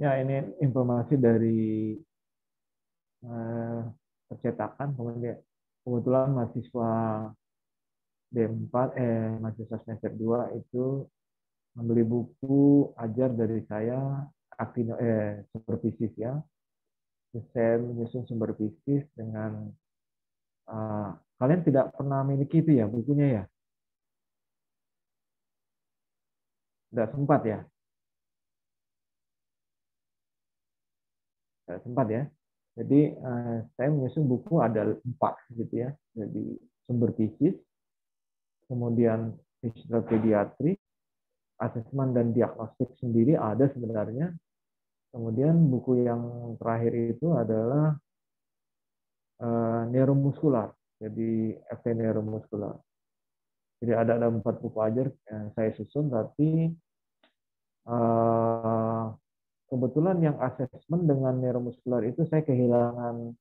ya ini informasi dari percetakan. Kebetulan mahasiswa D4 mahasiswa semester 2 itu membeli buku ajar dari saya, sumber fisik ya. Saya menyusun sumber fisik dengan kalian tidak pernah memiliki itu ya bukunya ya? Tidak sempat ya? Tidak sempat ya. Jadi saya menyusun buku ada 4 gitu ya. Jadi sumber fisik, kemudian pediatri, asesmen dan diagnostik sendiri ada sebenarnya. Kemudian buku yang terakhir itu adalah neuromuskular, jadi FT neuromuskular. Jadi ada 4 buku ajar yang saya susun, tapi kebetulan yang asesmen dengan neuromuskular itu saya kehilangan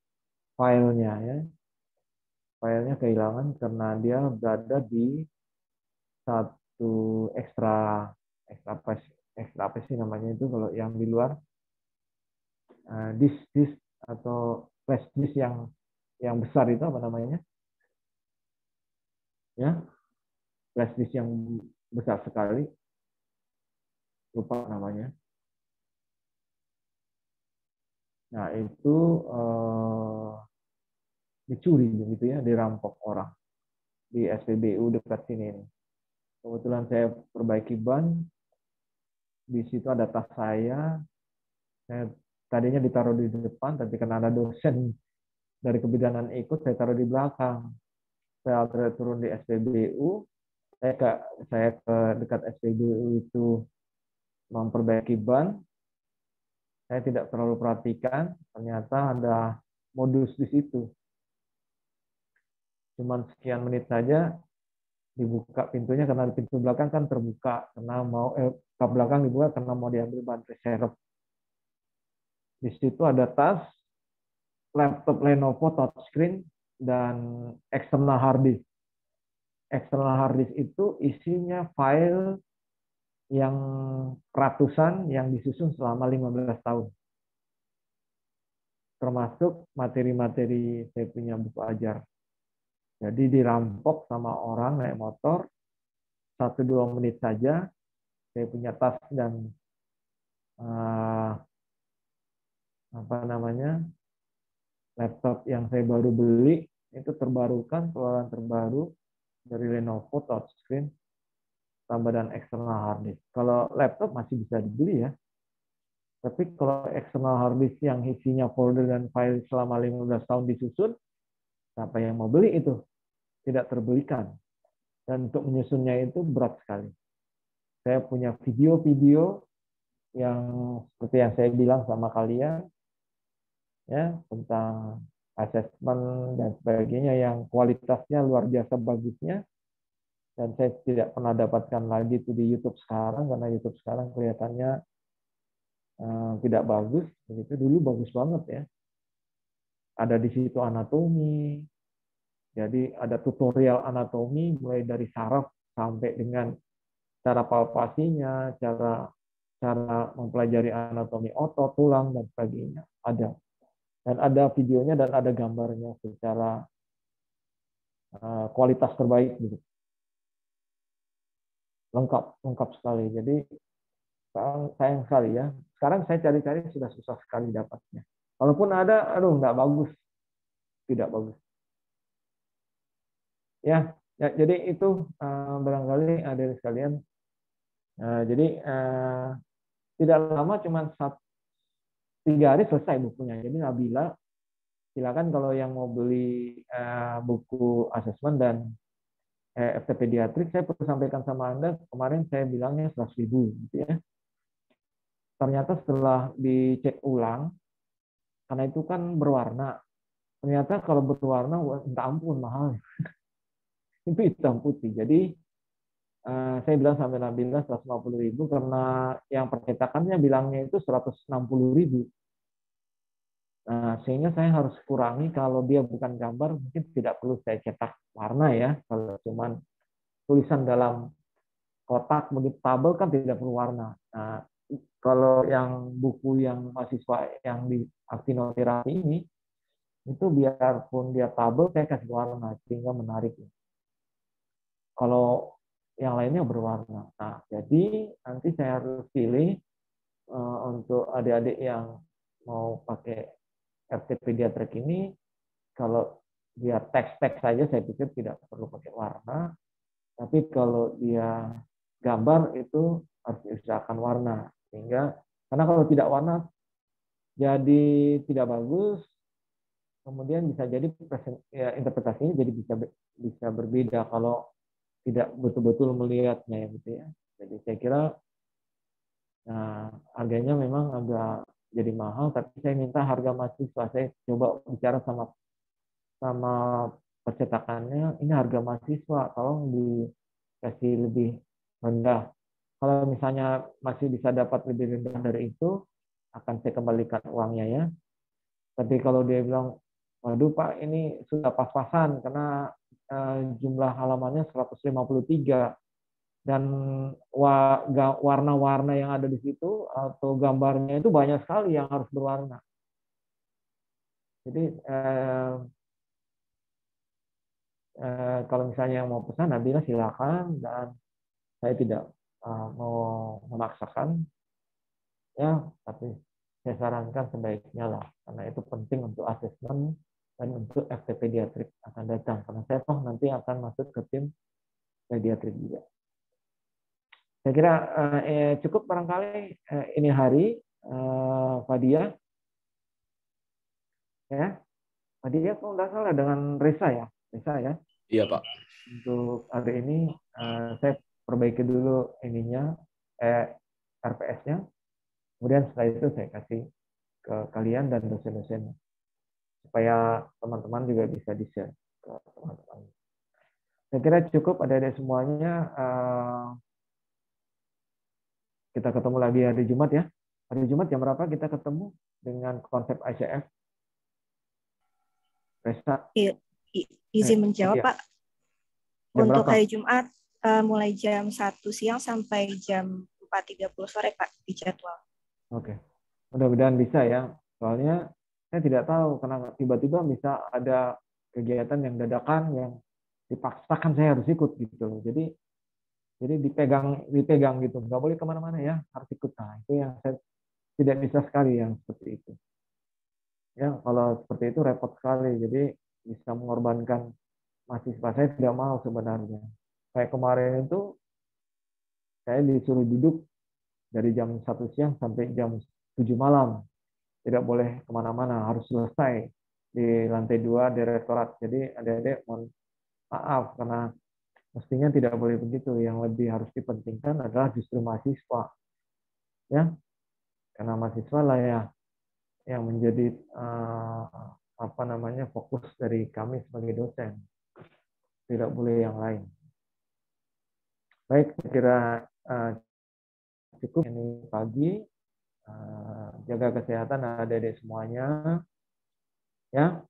filenya ya. Filenya kehilangan karena dia berada di satu ekstra apa sih namanya itu kalau yang di luar disk atau flash disk yang besar itu apa namanya? Ya, flash disk yang besar sekali, lupa namanya. Nah itu dicuri begitu ya, dirampok orang di SPBU dekat sini. Kebetulan saya perbaiki ban, di situ ada tas saya tadinya ditaruh di depan, tapi karena ada dosen dari kebidanan ikut, saya taruh di belakang. Saya turun di SPBU, saya ke dekat SPBU itu memperbaiki ban. Saya tidak terlalu perhatikan, ternyata ada modus di situ. Cuman sekian menit saja dibuka pintunya karena pintu belakang kan terbuka karena kap belakang dibuka karena mau diambil ban reserve. Di situ ada tas, laptop Lenovo touchscreen, dan external hard disk. External hard disk itu isinya file yang ratusan yang disusun selama 15 tahun. Termasuk materi-materi saya punya buku ajar. Jadi dirampok sama orang naik motor, 1-2 menit saja, saya punya tas dan laptop yang saya baru beli, itu terbarukan, keluaran terbaru dari Lenovo touchscreen, tambah dan external hard disk. Kalau laptop masih bisa dibeli ya, tapi kalau external hard disk yang isinya folder dan file selama 15 tahun disusun, siapa yang mau beli itu? Tidak terbelikan. Dan untuk menyusunnya itu berat sekali. Saya punya video-video yang seperti yang saya bilang sama kalian, ya, tentang asesmen dan sebagainya yang kualitasnya luar biasa bagusnya, dan saya tidak pernah dapatkan lagi itu di YouTube sekarang karena YouTube sekarang kelihatannya tidak bagus. Begitu dulu bagus banget ya. Ada di situ anatomi, jadi ada tutorial anatomi mulai dari saraf sampai dengan cara palpasinya, cara mempelajari anatomi otot, tulang dan sebagainya ada. Dan ada videonya dan ada gambarnya secara kualitas terbaik gitu. Lengkap sekali. Jadi sayang sekali ya. Sekarang saya cari-cari sudah susah sekali dapatnya. Walaupun ada, nggak bagus, tidak bagus. Ya, jadi itu barangkali ada sekalian. Jadi tidak lama, cuma 3 hari selesai bukunya. Jadi Nabila, silakan kalau yang mau beli buku asesmen dan FT pediatrik, saya perlu sampaikan sama Anda, kemarin saya bilangnya 100.000 gitu ya. Ternyata setelah dicek ulang, karena itu kan berwarna, ternyata kalau berwarna, minta ampun mahal. Itu hitam putih. Jadi saya bilang sampai Nabila 150.000 karena yang percetakannya bilangnya itu 160.000. Sehingga saya harus kurangi, kalau dia bukan gambar mungkin tidak perlu saya cetak warna ya. Kalau cuman tulisan dalam kotak begitu tabel kan tidak perlu warna. Nah, kalau yang buku yang mahasiswa yang di aktinoterapi ini, itu biarpun dia tabel saya kasih warna sehingga menarik. Kalau yang lainnya berwarna. Nah, jadi nanti saya harus pilih untuk adik-adik yang mau pakai FT pediatrik ini, kalau dia teks-teks saja saya pikir tidak perlu pakai warna, tapi kalau dia gambar itu harus diusahakan warna, sehingga karena kalau tidak warna jadi tidak bagus, kemudian bisa jadi interpretasinya jadi bisa berbeda kalau tidak betul-betul melihatnya ya gitu ya. Jadi saya kira harganya memang agak jadi mahal, tapi saya minta harga mahasiswa. Saya coba bicara sama percetakannya, ini harga mahasiswa, tolong dikasih lebih rendah. Kalau misalnya masih bisa dapat lebih rendah dari itu, akan saya kembalikan uangnya ya. Tapi kalau dia bilang, waduh Pak, ini sudah pas-pasan karena jumlah halamannya 153 dan warna-warna yang ada di situ atau gambarnya itu banyak sekali yang harus berwarna. Jadi kalau misalnya yang mau pesan, Nabila silakan, dan saya tidak mau memaksakan ya, tapi saya sarankan sebaiknya lah, karena itu penting untuk asesmen dan untuk FT pediatrik akan datang, karena saya toh nanti akan masuk ke tim pediatrik juga. Saya kira cukup barangkali ini hari Fadia ya. Fadia kalau nggak salah dengan Reza ya, Iya, Pak. untuk hari ini saya perbaiki dulu ininya RPS-nya, kemudian setelah itu saya kasih ke kalian dan dosen-dosen supaya teman-teman juga bisa di-share ke teman-teman. Saya kira cukup adik-adik semuanya. Kita ketemu lagi hari Jumat ya. Hari Jumat jam berapa kita ketemu dengan konsep ICF? Resta. Izin menjawab, iya. Pak. Jam Untuk berapa? hari Jumat mulai jam 1 siang sampai jam 4.30 sore, Pak, di jadwal. Oke. Mudah-mudahan bisa ya. Soalnya saya tidak tahu kenapa tiba-tiba bisa ada kegiatan yang dadakan yang dipaksakan saya harus ikut gitu. Jadi dipegang gitu. Nggak boleh kemana-mana ya, harus ikut. Nah, itu yang saya tidak bisa sekali yang seperti itu. Ya, kalau seperti itu repot sekali. Jadi bisa mengorbankan mahasiswa. Saya tidak mau sebenarnya. Kayak kemarin itu saya disuruh duduk dari jam 1 siang sampai jam 7 malam. Tidak boleh kemana-mana, harus selesai di lantai 2 direktorat. Jadi adik-adik mohon maaf karena mestinya tidak boleh begitu. Yang lebih harus dipentingkan adalah justru mahasiswa. Ya, karena mahasiswa lah ya yang menjadi fokus dari kami sebagai dosen. Tidak boleh yang lain. Baik, saya kira cukup ini pagi. Jaga kesehatan adik-adik semuanya. Ya,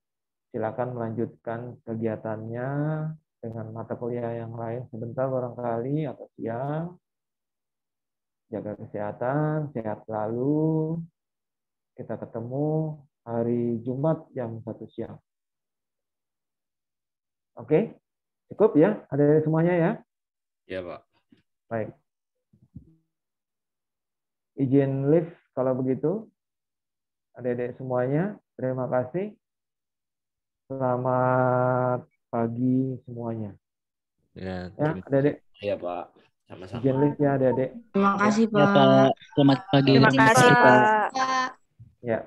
silakan melanjutkan kegiatannya dengan mata kuliah yang lain sebentar barangkali atau siang. Jaga kesehatan, sehat selalu. Kita ketemu hari Jumat jam 1 siang. Oke, cukup ya adik-adik semuanya ya. Iya, Pak. Baik. Izin lift kalau begitu. Adik-adik semuanya, terima kasih. Selamat pagi semuanya. Ya, Ya, adik-adik. Iya, Pak. Sama-sama. Izin lift ya adik-adik. Terima kasih, Ya, Pak. Selamat pagi. Terima kasih, Pak. Pak. Ya.